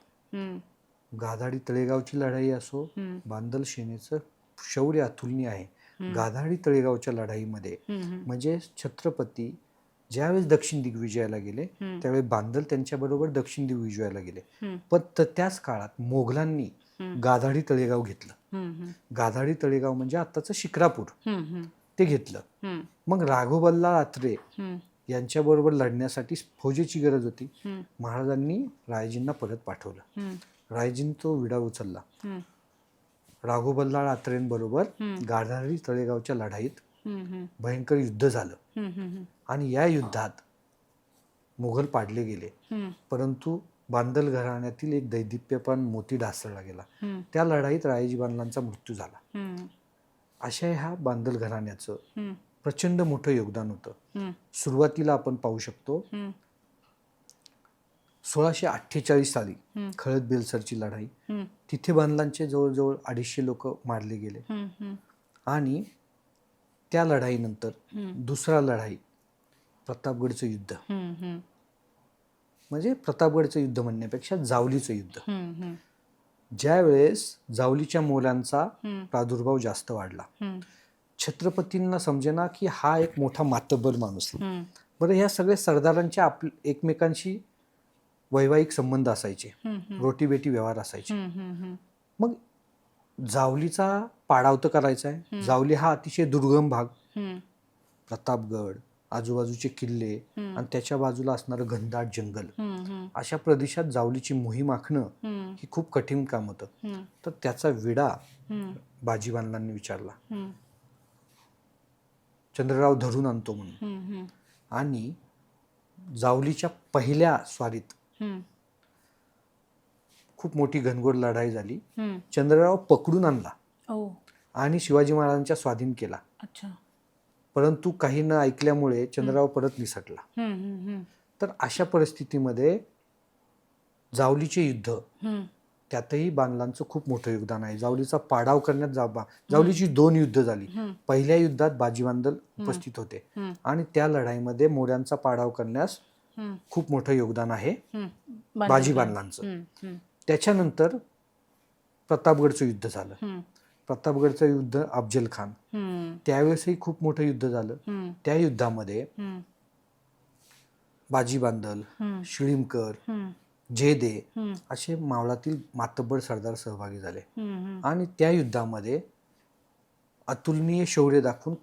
गाधाडी तळेगावची लढाई असो, बांदल सेनेचं शौर्य अतुलनीय आहे. गाधाडी तळेगावच्या लढाईमध्ये म्हणजे छत्रपती ज्यावेळेस दक्षिण दिग्विजयाला गेले त्यावेळी बांदल त्यांच्याबरोबर दक्षिण दिग्विजयाला गेले. पण त्याच काळात मोगलांनी गाधाडी तळेगाव घेतलं. गाधाडी तळेगाव म्हणजे आताचं शिक्रापूर ते घेतलं. मग राघोबल्लाळ आत्रे यांच्याबरोबर लढण्यासाठी फौजेची गरज होती. महाराजांनी रायजींना परत पाठवलं. रायजींनी तो विडा उचलला. राघोबल्लाळ आत्रेंबरोबर गाधाडी तळेगावच्या लढाईत भयंकर युद्ध झालं आणि या युद्धात मुघल पाडले गेले. परंतु बांदल घराण्यातील एक दैदिप्यवान मोती ढासळला गेला. त्या लढाईत रायजी बांधलांचा मृत्यू झाला. अशा ह्या बांदल घराण्याचं प्रचंड मोठं योगदान होतं. सुरुवातीला आपण पाहू शकतो 1648 साली खळद बेलसरची लढाई, तिथे बांधलांचे जवळजवळ 250 लोक मारले गेले. आणि त्या लढाईनंतर दुसरा लढाई प्रतापगडचं युद्ध, म्हणजे प्रतापगडचं युद्ध म्हणण्यापेक्षा जावलीचं युद्ध. ज्यावेळेस जावलीच्या मोलांचा प्रादुर्भाव जास्त वाढला, छत्रपतींना समजेना की हा एक मोठा मातब्बर माणूस. बरं, ह्या सगळ्या सरदारांच्या एकमेकांशी वैवाहिक संबंध असायचे, रोटीबेटी व्यवहार असायचे. मग जावलीचा पाडाव तर करायचा आहे. जावली हा अतिशय दुर्गम भाग, प्रतापगड, आजूबाजूचे किल्ले आणि त्याच्या बाजूला असणारं घनदाट जंगल, अशा प्रदेशात जावलीची मोहीम आखणं ही खूप कठीण काम होतं. तर त्याचा विडा बाजी बांधलांनी विचारला, चंद्रराव धरून आणतो म्हणून. आणि जावलीच्या पहिल्या स्वारीत खूप मोठी घनघोर लढाई झाली. चंद्रराव पकडून आणला आणि शिवाजी महाराजांच्या स्वाधीन केला. परंतु काही न ऐकल्यामुळे चंद्रराव परत निसटला. तर अशा परिस्थितीमध्ये जावलीचे युद्ध, त्यातही बांधलांचं खूप मोठं योगदान आहे. जावलीचा पाडाव करण्यात जावलीची 2 युद्ध झाली. पहिल्या युद्धात बाजी बांदल उपस्थित होते आणि त्या लढाईमध्ये मोऱ्यांचा पाडाव करण्यास खूप मोठं योगदान आहे बाजी बांधलांचं. त्याच्यानंतर प्रतापगडचं युद्ध झालं. हम्म, प्रतापगडचं युद्ध अफजल खान, हम्म, त्यावेळेसही खूप मोठं युद्ध झालं. हम्म, त्या युद्धामध्ये हम्म, बाजी बांदल, हम्म, शिळीमकर, हम्म, जेदे हम्म, असे मावळातील मातब्बर सरदार सहभागी झाले. हम्म, आणि त्या युद्धामध्ये अतुलनीय शौर्य दाखवून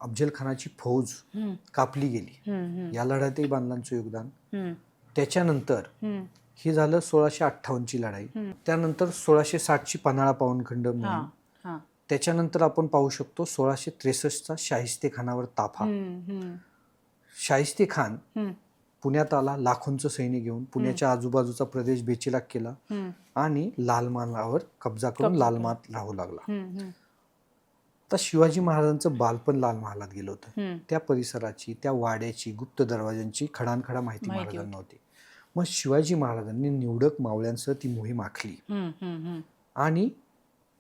अफजल खानाची फौज हम्म, कापली गेली. हम्म, या लढ्यातही बांधलांचं योगदान. हम्म, त्याच्यानंतर हम्म, ही झालं 1658ची लढाई. हम्म. त्यानंतर 1660ची पन्हाळा पावनखंड हा मोहीम. हा त्याच्यानंतर आपण पाहू शकतो 1663चा शाहिस्ते खानावर ताफा. हम्म, हम्म, शाहिस्ते खान हम्म, पुण्यात आला लाखोंचं सैन्य घेऊन. पुण्याच्या आजूबाजूचा प्रदेश बेचिलाक केला हम्म, आणि लालमानवर कब्जा करून कब्जा लालमात राहू लागला. हम्म, हम्म, तर शिवाजी महाराजांचं बालपण लाल महालात गेलं होतं. हम्म. त्या परिसराची, त्या वाड्याची, गुप्त दरवाजांची खडानखडा माहिती माहिती महाराजांना होती. मग शिवाजी महाराजांनी निवडक मावळ्यांसह ती मोहीम आखली हम्म, हम्म, हम्म, आणि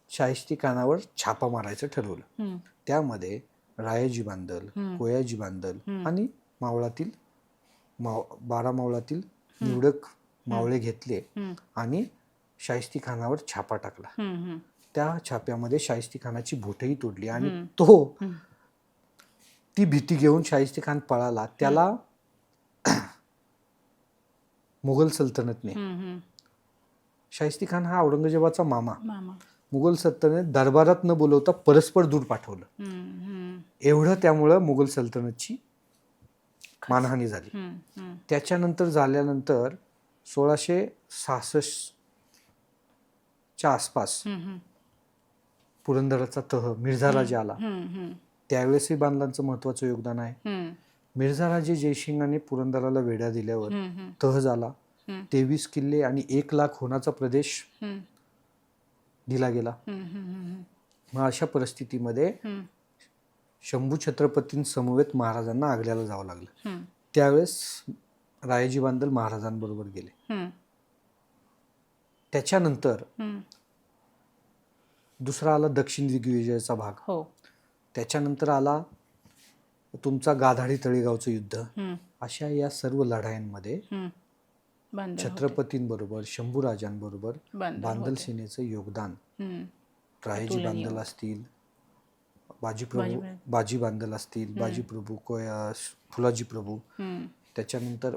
शाहिस्ते खानावर छापा मारायचं ठरवलं. हम्म, त्यामध्ये रायाजी बांदल, हम्म. कोयाजी बांदल हम्म. आणि मावळातील 12 मावळातील निवडक मावळे घेतले हम्म, आणि शाहिस्ते खानावर छापा टाकला. हम्म, हम्म, त्या छाप्यामध्ये शाहिस्ते खानाची बोटही तोडली आणि हम्म. तो हम्म. ती भीती घेऊन शाहिस्ते खान पळाला. त्याला मुघल सल्तनतने, हम्म, शाहिस्ते खान हा औरंगजेबाचा मामा, मामा. मुघल सल्तनत दरबारात न बोलवता परस्पर दूर पाठवलं. हम्म, हम्म, एवढं त्यामुळं मुघल सल्तनतची मानहानी झाली. हम्म, हम्म, त्याच्यानंतर झाल्यानंतर 1666च्या आसपास हम्म, पुरंदराचा तह मिर्झा राजा आला. हम्म, त्यावेळेसही बांधलांचं महत्वाचं योगदान आहे. हम्म, मिर्झा राजे जयसिंगाने पुरंदराला वेढा दिल्यावर हम्म, तह झाला. हम्म. 23 किल्ले आणि 1 लाख होणाचा प्रदेश हम्म, दिला गेला. हम्म, हम्म, मग अशा परिस्थितीमध्ये हम्म, शंभू छत्रपतींसमवेत महाराजांना आग्र्याला जावं लागलं. हम्म, त्यावेळेस रायाजी बांदल महाराजांबरोबर गेले. हम्म, त्याच्यानंतर हम्म. दुसरा आला दक्षिण दिग्विजयाचा भाग. हो. त्याच्यानंतर आला तुमचा गाधाडी तळेगावचं युद्ध. हम्म, अशा या सर्व लढायांमध्ये हम्म. बांधल होते. छत्रपतींबरोबर, शंभूराजांबरोबर बांधल बांदल होते. सेनेचं योगदान, हम्म, रायाजी अतुलनीय. बांदल असतील, बाजी बाजी- बांदल असतील, बाजी प्रभू, फुलाजी प्रभू, हम्म. त्याच्यानंतर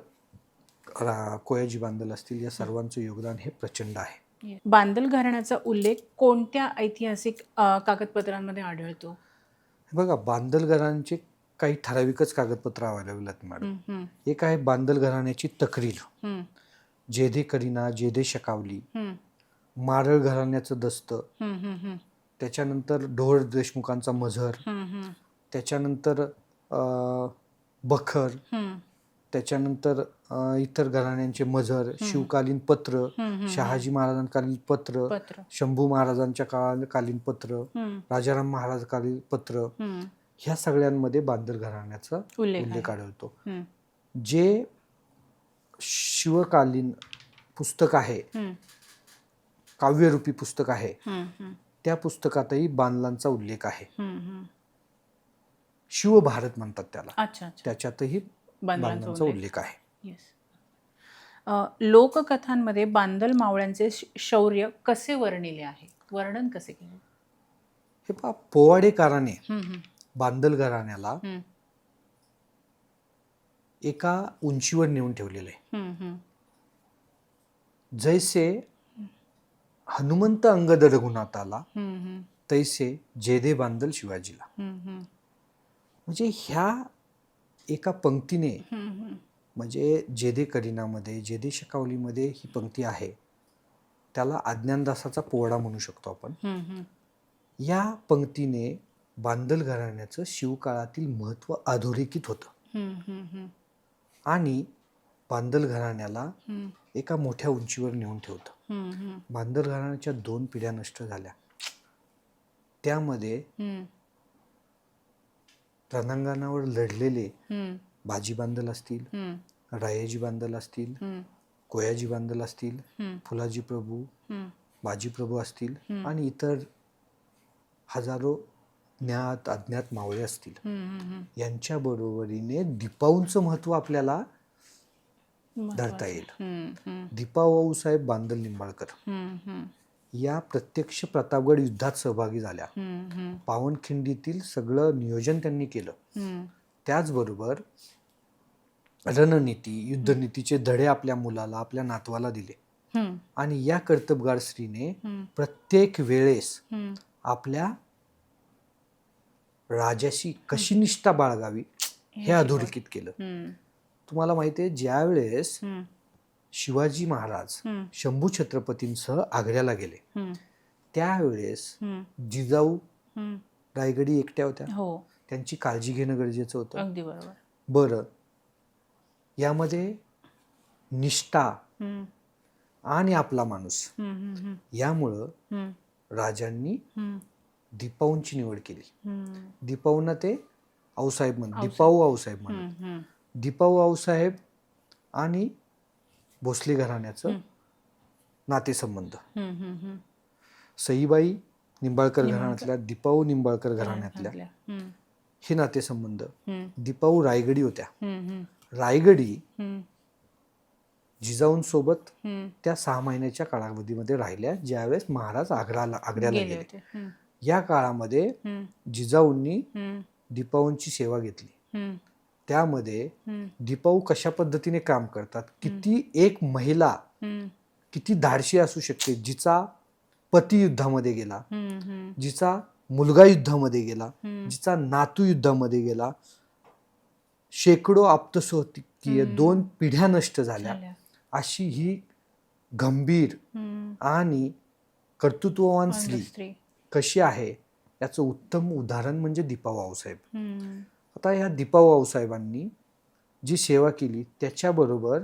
कोयाजी बांदल असतील, या सर्वांचं योगदान हे प्रचंड आहे. बांदल घराण्याचा उल्लेख कोणत्या ऐतिहासिक कागदपत्रांमध्ये आढळतो? बघा, बांदल घराण्याचे काही ठराविकच कागदपत्र अवेलेबल आहेत मॅडम. हम्म, हम्म, एक आहे बांदल घराण्याची तक्रीर, हम्म, जेधे करिना, जेधे शकावली, हम्म, मारळ घराण्याचं दस्त, हम्म, हम्म, त्याच्यानंतर ढोळ देशमुखांचा मझर, हम्म, त्याच्यानंतर बखर, हम्म, त्याच्यानंतर इतर घराण्यांचे मझर, शिवकालीन पत्र, हम्म, शहाजी महाराजांकालीन पत्र, पत्र. शंभू महाराजांच्या कालीन पत्र, हम्म, राजाराम महाराज कालीन पत्र, हम्म. ह्या सगळ्यांमध्ये बांदल घराण्याचा उल्लेख उल्लेख आहे. आढळतो. हम्म, जे शिवकालीन पुस्तक आहे, हम्म, काव्यरूपी पुस्तक आहे, हम्म, हम्म, त्या पुस्तकातही बांदलांचा उल्लेख आहे. हम्म, हम्म. शिवभारत म्हणतात त्याला. अच्छा अच्छा. त्याच्यातही बांदलांचा उल्लेख आहे. येस. लोककथांमध्ये बांदल मावळ्यांचे शौर्य कसे वर्णिले आहे? वर्णन कसे केले? हे पहा, पोवाडेकाराने हम्म, हम्म, बांदल घराण्याला हम्म, एका उंचीवर नेऊन ठेवलेलं आहे. हम्म, हम्म, जैसे हनुमंत अंगद रघुनाथाला, हम्म, हम्म, तैसे जेधे बांदल शिवाजीला. हम्म, हम्म, म्हणजे ह्या एका पंक्तीने, हम्म, हम्म, म्हणजे जेधे करिनामध्ये, जेधे शकावलीमध्ये ही पंक्ती आहे, त्याला अज्ञानदासाचा पोवाडा म्हणू शकतो आपण. हम्म, हम्म, या पंक्तीने बांदल घराण्याचं शिवकाळातील महत्त्व अधोरेखित होतं हम्म, हम्म, हम्म, आणि बांदल घराण्याला हम्म, एका मोठ्या उंचीवर नेऊन ठेवतं. हम्म, हम्म, बांदल घराण्याच्या 2 पिढ्या नष्ट झाल्या. त्यामध्ये हम्म, रणांगणावर लढलेले हम्म, बाजी बांदल असतील, हम्म, रायाजी बांदल असतील, हम्म, कोयाजी बांदल असतील, हम्म, फुलाजी प्रभू, हम्म, बाजी प्रभू असतील हम्म. आणि इतर हजारो ज्ञात अज्ञात मावळे असतील, हम्म, हम्म, यांच्या बरोबरीने दीपाऊंचं महत्त्व आपल्याला धरता येईल. हम्म, हम्म, दीपाऊ साहेब बांदल निंबाळकर हम्म, हम्म, या प्रत्यक्ष प्रतापगड युद्धात सहभागी झाल्या. पावनखिंडीतील सगळं नियोजन त्यांनी केलं. त्याचबरोबर रणनीती, युद्धनीतीचे धडे आपल्या मुलाला, आपल्या नातवाला दिले. आणि या कर्तबगार स्त्रीने प्रत्येक वेळेस आपल्या राजाशी कशी निष्ठा बाळगावी हे अधोरेखित केलं. तुम्हाला माहिती आहे, ज्या वेळेस शिवाजी महाराज शंभू छत्रपतींसह आग्र्याला गेले, त्यावेळेस जिजाऊ रायगडी एकट्या होत्या. त्यांची काळजी घेणं गरजेचं होतं. अगदी बरोबर. बरं, यामध्ये निष्ठा आणि आपला माणूस यामुळं राजांनी दीपाऊंची निवड केली. दीपाऊंना ते आऊसाहेब म्हणत, दीपाऊ आऊसाहेब म्हणत. दीपाऊ आऊसाहेब आणि भोसले घराण्याचं नातेसंबंध, सईबाई निंबाळकर घराण्यातल्या, दीपाऊ निंबाळकर घराण्यातल्या हे नातेसंबंध. दीपाऊ रायगडी होत्या. रायगडी जिजाऊंसोबत त्या 6 महिन्याच्या कालावधीमध्ये राहिल्या, ज्यावेळेस महाराज आग्र्याला गेले. या काळामध्ये जिजाऊंनी दीपाऊंची सेवा घेतली. त्यामध्ये दीपाऊ कशा पद्धतीने काम करतात, किती एक महिला किती धाडशी असू शकते, जिचा पती युद्धामध्ये गेला, जिचा मुलगा युद्धामध्ये गेला, जिचा नातू युद्धामध्ये गेला, शेकडो आप्तसोबतीय 2 पिढ्या नष्ट झाल्या, अशी ही गंभीर आणि कर्तृत्ववान स्त्री कशी आहे याचं उत्तम उदाहरण म्हणजे दीपाऊ आऊसाहेब. आता या दीपाऊ आऊसाहेबांनी जी सेवा केली, त्याच्याबरोबर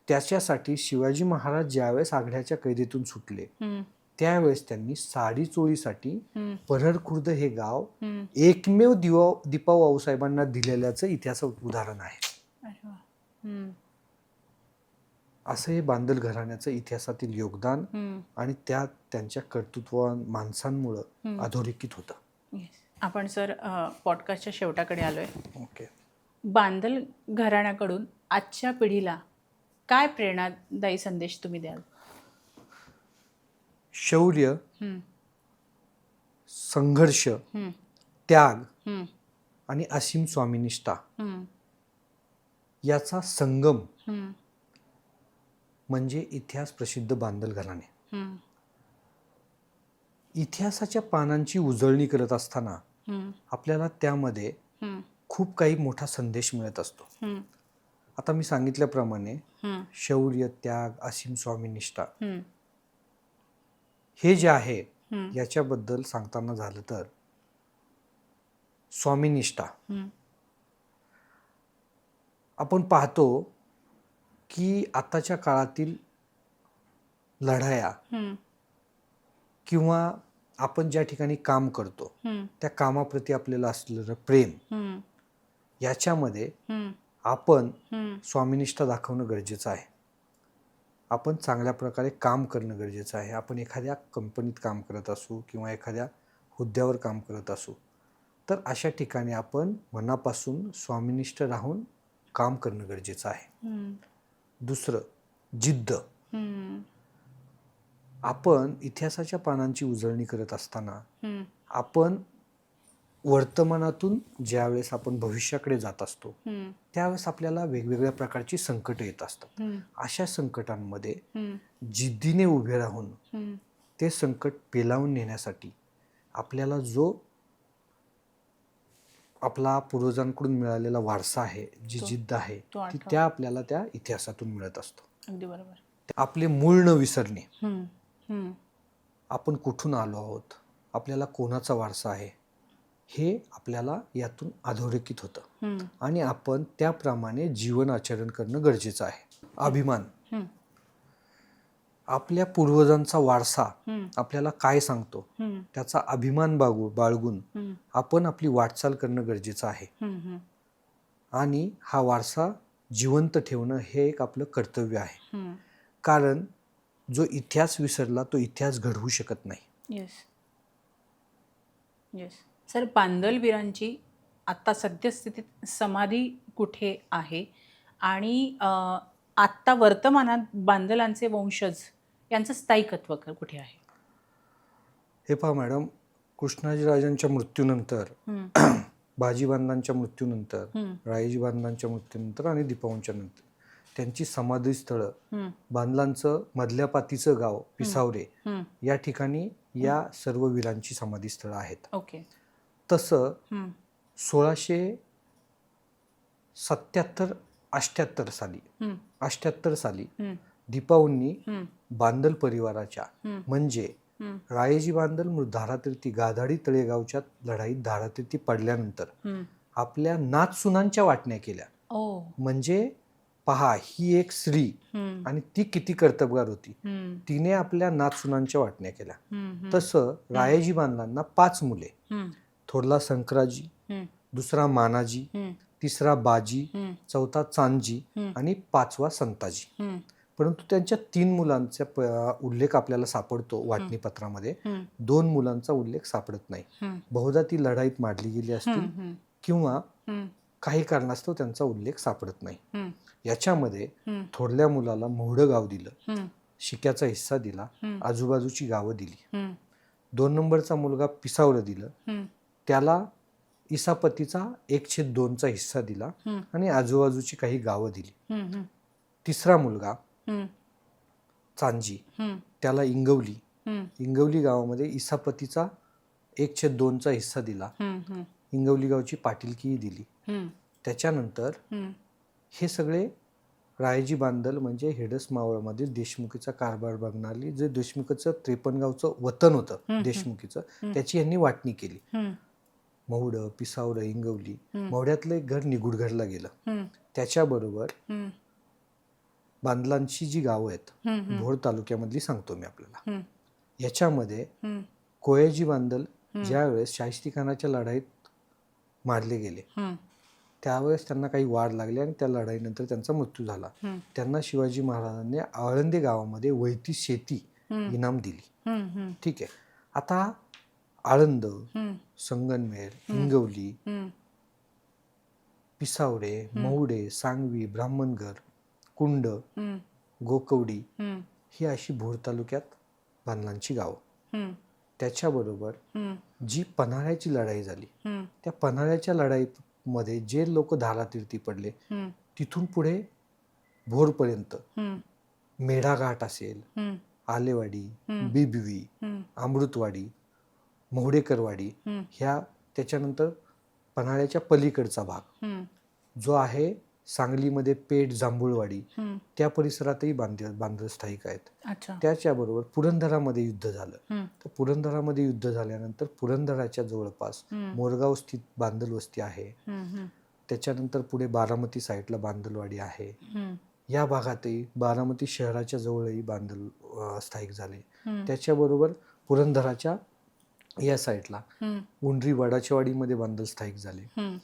त्याच्यासाठी शिवाजी महाराज ज्यावेळेस आग्र्याच्या कैदेतून सुटले, त्यावेळेस त्यांनी साडी चोळीसाठी परहर खुर्द हे गाव एकमेव दीपाऊ आऊसाहेबांना दिलेल्याचं इतिहासात उदाहरण आहे. असं हे बांदल घराण्याचं इतिहासातील योगदान आणि त्यांच्या कर्तृत्ववान माणसांमुळं अधोरेखित होतं. आपण सर पॉडकास्टच्या शेवटाकडे आलोय. ओके. बांदल घराण्याकडून आजच्या पिढीला काय प्रेरणादायी संदेश तुम्ही द्याल? शौर्य, संघर्ष, त्याग आणि असीम स्वामीनिष्ठा याचा संगम म्हणजे इतिहास प्रसिद्ध बांदल घराणे. इतिहासाच्या पानांची उजळणी करत असताना आपल्याला त्यामध्ये खूप काही मोठा संदेश मिळत असतो. आता मी सांगितल्याप्रमाणे शौर्य, त्याग, असीम स्वामीनिष्ठा हे जे आहे, याच्याबद्दल सांगताना झालं तर स्वामीनिष्ठा आपण पाहतो की आताच्या काळातील लढाया किंवा आपण ज्या ठिकाणी काम करतो त्या कामाप्रती आपल्याला असलेलं प्रेम, याच्यामध्ये आपण स्वामीनिष्ठा दाखवणं गरजेचं आहे. आपण चांगल्या प्रकारे काम करणं गरजेचं आहे. आपण एखाद्या कंपनीत काम करत असू किंवा एखाद्या हुद्द्यावर काम करत असू, तर अशा ठिकाणी आपण मनापासून स्वामीनिष्ठ राहून काम करणं गरजेचं आहे. दुसरं, जिद्द. आपण इतिहासाच्या पानांची उजळणी करत असताना आपण वर्तमानातून ज्यावेळेस आपण भविष्याकडे जात असतो, त्यावेळेस आपल्याला वेगवेगळ्या प्रकारची संकट येत असतात. अशा संकटांमध्ये जिद्दीने उभे राहून ते संकट पेलावून नेण्यासाठी आपल्याला जो आपला पूर्वजांकडून मिळालेला वारसा आहे, जी जिद्द आहे, ती त्या आपल्याला त्या इतिहासातून मिळत असतो. अगदी बरोबर. आपले मूळ न विसरणे, आपण कुठून आलो आहोत, आपल्याला कोणाचा वारसा आहे, हे आपल्याला यातून अधोरेखित होतं आणि आपण त्याप्रमाणे जीवन आचरण करणं गरजेचं आहे. अभिमान, आपल्या पूर्वजांचा वारसा आपल्याला काय सांगतो, त्याचा अभिमान बाळगून आपण आपली वाटचाल करणं गरजेचं आहे. आणि हा वारसा जिवंत ठेवणं हे एक आपलं कर्तव्य आहे. कारण जो इतिहास विसरला तो इतिहास घडवू शकत नाही. Yes yes. सर, बांदलवीरांची आत्ता सद्यस्थितीत समाधी कुठे आहे आणि आत्ता वर्तमानात बांदलांचे वंशज यांचं स्थायिकत्व कुठे आहे? हे पहा मॅडम, कृष्णाजीराजांच्या मृत्यूनंतर, हम्म, बाजीबांधांच्या मृत्यूनंतर, हम्म, रायजीबांधांच्या मृत्यूनंतर आणि दीपाऊंच्या नंतर त्यांची समाधीस्थळं हम्म, बांधलांचं मधल्या पातीचं गाव पिसावरे हम्म. या ठिकाणी या सर्व वीरांची समाधीस्थळं आहेत. ओके. तसं हम्म, 1677-88 साली हम्म, 88 साली हम्म, दीपाऊंनी हम्म, बांदल परिवाराच्या हम्म, म्हणजे हम्म, रायजी बांदल धारातीर्थी गाधाडी तळेगावच्या लढाईत धारातीर्थी पडल्यानंतर हम्म. आपल्या नाथसुनांच्या वाटण्या केल्या. ओ. म्हणजे पहा, ही एक स्त्री हम्म, आणि ती किती कर्तबगार होती. हम्म, तिने आपल्या नाथसुनांच्या वाटण्या केल्या. हम्म, हम्म, तसं रायाजी बांधलांना 5 मुले, हम्म, थोरला संक्राजी, हम्म, दुसरा मानाजी, हम्म, तिसरा बाजी, हम्म, चौथा चांदजी हम्म, आणि 5वा संताजी. हम्म, परंतु त्यांच्या 3 मुलांचा उल्लेख आपल्याला सापडतो वाटणीपत्रामध्ये. हम्म, 2 मुलांचा उल्लेख सापडत नाही. हम्म, बहुधा ती लढाईत मारली गेली असतील हम्म, किंवा हम्म, काही कारणास्तव त्यांचा उल्लेख सापडत नाही. हम्म, याच्यामध्ये हम्म, थोरल्या मुलाला मोहडं गाव दिलं, हम्म, शिक्याचा हिस्सा दिला, हम्म, आजूबाजूची गावं दिली. हम्म, 2 नंबरचा मुलगा पिसावरं दिलं, हम्म, त्याला इसापतीचा 1/2चा हिस्सा दिला हम्म, आणि आजूबाजूची काही गावं दिली. हम्म, तिसरा मुलगा हम्म, चांजी, हम्म, त्याला इंगवली हम्म, इंगवली गावामध्ये इसापतीचा 1/2चा हिस्सा दिला. हम्म, हम्म, इंगवली गावची पाटीलकीही दिली. हम्म, त्याच्यानंतर हम्म, हे सगळे रायजी बांदल म्हणजे हेडस मावळमध्ये देशमुखीचा कारभार बघणारी, जे देशमुखीचं 53 गावचं वतन होतं देशमुखीचं, त्याची यांनी वाटणी केली. हम्म, महुडं, पिसावरं, इंगवली. हम्म. महुड्यातलं एक घर निगुडघरला गेलं. हम्म, त्याच्याबरोबर हम्म, बांदलांची जी गावं आहेत, हम्म, भोर तालुक्यामधली सांगतो मी आपल्याला. हम्म, याच्यामध्ये हम्म, कोयाजी बांदल ज्यावेळेस शाहिस्तीखानाच्या लढाईत मारले गेले, हम्म, त्यावेळेस त्यांना काही वाढ लागली आणि त्या लढाईनंतर त्यांचा मृत्यू झाला. हम्म, त्यांना शिवाजी महाराजांनी आळंदी गावामध्ये वैती शेती इनाम दिली. हम्म, ठीक आहे. आता आळंद, हम्म, संगनमेर, हिंगवली, हम्म, पिसावरे, महुडे, सांगवी, ब्राह्मणघर, कुंड, हम्म, गोकवडी हम्म, ही अशी भोर तालुक्यात बांधलांची गावं. हम्म, त्याच्याबरोबर हम्म, जी पन्हाळ्याची लढाई झाली, हम्म, त्या पन्हाळ्याच्या लढाईमध्ये जे लोक धारातीर्थी पडले, हम्म, तिथून पुढे भोरपर्यंत हम्म, मेढाघाट असेल, हम्म, आलेवाडी, बिबवी, हम्म, अमृतवाडी, मोहडेकरवाडी, हम्म, ह्या त्याच्यानंतर पन्हाळ्याच्या पलीकडचा भाग हम्म, जो आहे सांगलीमध्ये पेठ, जांभूळवाडी, हम्म. त्या परिसरातही बांधल स्थायिक आहेत. अच्छा. त्याच्याबरोबर पुरंदरामध्ये युद्ध झालं. हम्म, तर पुरंदरामध्ये युद्ध झाल्यानंतर पुरंदराच्या जवळपास मोरगाव स्थित बांदल वस्ती आहे. हम्म, हम्म, त्याच्यानंतर पुढे बारामती साईडला बांदलवाडी आहे. हम्म, या भागातही बारामती शहराच्या जवळही बांदल स्थायिक झाले. हम्म, त्याच्याबरोबर पुरंदराच्या या साईडला हम्म, उंडरी वडाचेवाडीमध्ये बांदल स्थायिक झाले. हम्म,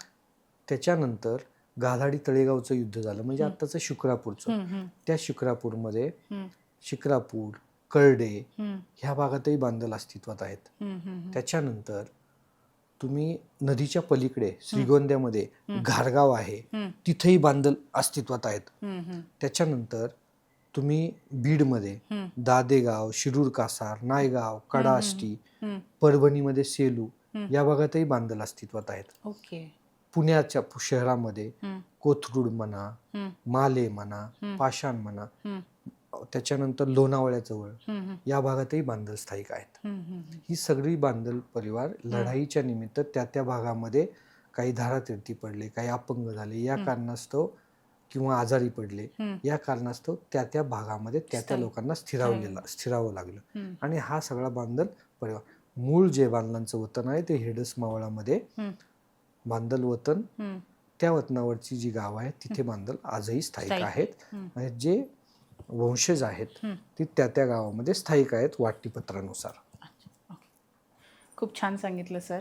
त्याच्यानंतर गाधाडी तळेगावचं युद्ध झालं, म्हणजे आत्ताचं शुक्रापूरचं. हम्म, त्या शुक्रापूरमध्ये हम्म, शिक्रापूर, करडे हम्म, ह्या भागातही बांदल अस्तित्वात आहेत. हम्म, हम्म, त्याच्यानंतर तुम्ही नदीच्या पलीकडे श्रीगोंद्यामध्ये घारगाव आहे, हम्म, तिथेही बांदल अस्तित्वात आहेत. हम्म, त्याच्यानंतर तुम्ही बीडमध्ये हम्म, दादेगाव, शिरूर कासार, नायगाव, कडाष्टी, हम्म. परभणीमध्ये सेलू या भागातही बांदल अस्तित्वात आहेत. ओके. पुण्याच्या शहरामध्ये हम्म, कोथरूड म्हणा, हम्म, माले म्हणा, पाषाण म्हणा, हम्म, त्याच्यानंतर लोणावळ्याजवळ हम्म, या भागातही बांदल स्थायिक आहेत. हम्म, ही सगळी बांदल परिवार लढाईच्या निमित्त त्या त्या भागामध्ये काही धारातीर्थी पडले, काही अपंग झाले या कारणास्तव किंवा आजारी पडले या कारणास्तव त्या त्या भागामध्ये त्या त्या लोकांना स्थिरावं लागलं. आणि हा सगळा बांदल परिवार, मूळ जे बांदलांचं वतन आहे ते हेडस मावळामध्ये बांदल वतन, हम्म, त्या वतनावरची जी गाव आहेत तिथे बांदल आजही स्थायिक आहेत. म्हणजे जे वंशज आहेत ती त्या त्या गावामध्ये स्थायिक आहेत वाटणीपत्रानुसार. ओके. खूप छान सांगितलं सर.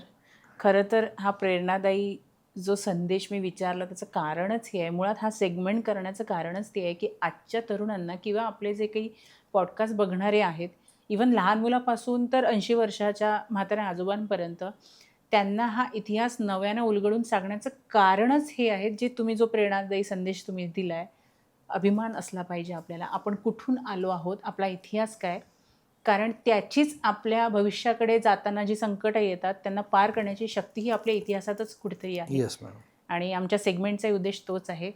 खरं तर हा प्रेरणादायी जो संदेश मी विचारला त्याचं कारणच हे आहे, मुळात हा सेगमेंट करण्याचं कारणच ते आहे की आजच्या तरुणांना किंवा आपले जे काही पॉडकास्ट बघणारे आहेत, इव्हन लहान मुलापासून तर 80 वर्षाच्या म्हाताऱ्या आजोबांपर्यंत, त्यांना हा इतिहास नव्यानं उलगडून सांगण्याचं कारणच हे आहे, जे तुम्ही जो प्रेरणादायी संदेश तुम्ही दिला आहे. अभिमान असला पाहिजे आपल्याला. आपण कुठून आलो आहोत, आपला इतिहास काय, कारण त्याचीच आपल्या भविष्याकडे जाताना जी संकटं येतात त्यांना पार करण्याची शक्ती ही आपल्या इतिहासातच कुठेतरी आहे. Yes madam. आणि आमच्या सेगमेंटचा उद्देश तोच आहे.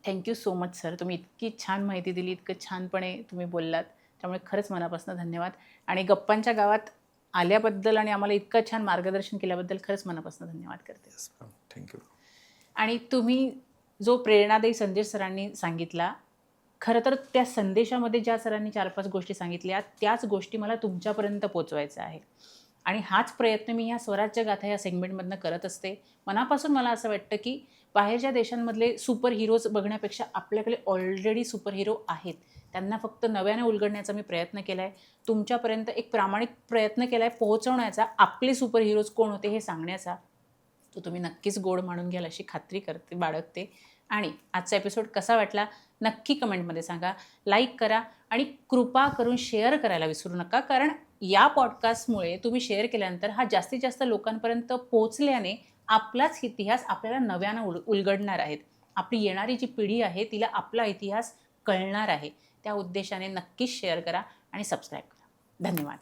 थँक्यू सो मच सर, तुम्ही इतकी छान माहिती दिली, इतकं छानपणे तुम्ही बोललात, त्यामुळे खरंच मनापासून धन्यवाद. आणि गप्पांच्या गावात आल्याबद्दल आणि आम्हाला इतकं छान मार्गदर्शन केल्याबद्दल खरंच मनापासून धन्यवाद करते. Yes ma'am, thank you. आणि तुम्ही जो प्रेरणादायी संदेश सरांनी सांगितला, खरं तर त्या संदेशामध्ये ज्या सरांनी 4-5 गोष्टी सांगितल्या त्याच गोष्टी मला तुमच्यापर्यंत पोचवायच्या आहे. आणि हाच प्रयत्न मी ह्या स्वराज्य गाथा या सेगमेंटमधनं करत असते. मनापासून मला असं वाटतं की बाहेरच्या देशांमधले सुपर हिरोज बघण्यापेक्षा आपल्याकडे ऑलरेडी सुपर हिरो आहेत, त्यांना फक्त नव्याने उलगडण्याचा मी प्रयत्न केला आहे. तुमच्यापर्यंत एक प्रामाणिक प्रयत्न केला आहे पोहोचवण्याचा, आपले सुपर हिरोज कोण होते हे सांगण्याचा. तो तुम्ही नक्कीच गोड मानून घ्याल अशी खात्री करते, बाळगते. आणि आजचा एपिसोड कसा वाटला नक्की कमेंटमध्ये सांगा, लाईक करा आणि कृपा करून शेअर करायला विसरू नका. कारण या पॉडकास्टमुळे तुम्ही शेअर केल्यानंतर हा जास्तीत जास्त लोकांपर्यंत पोहोचल्याने आपलाच इतिहास आपल्याला नव्यानं उलगडणार आहेत. आपली येणारी जी पिढी आहे तिला आपला इतिहास कळणार आहे. त्या उद्देशाने नक्कीच शेअर करा आणि सबस्क्राईब करा. धन्यवाद.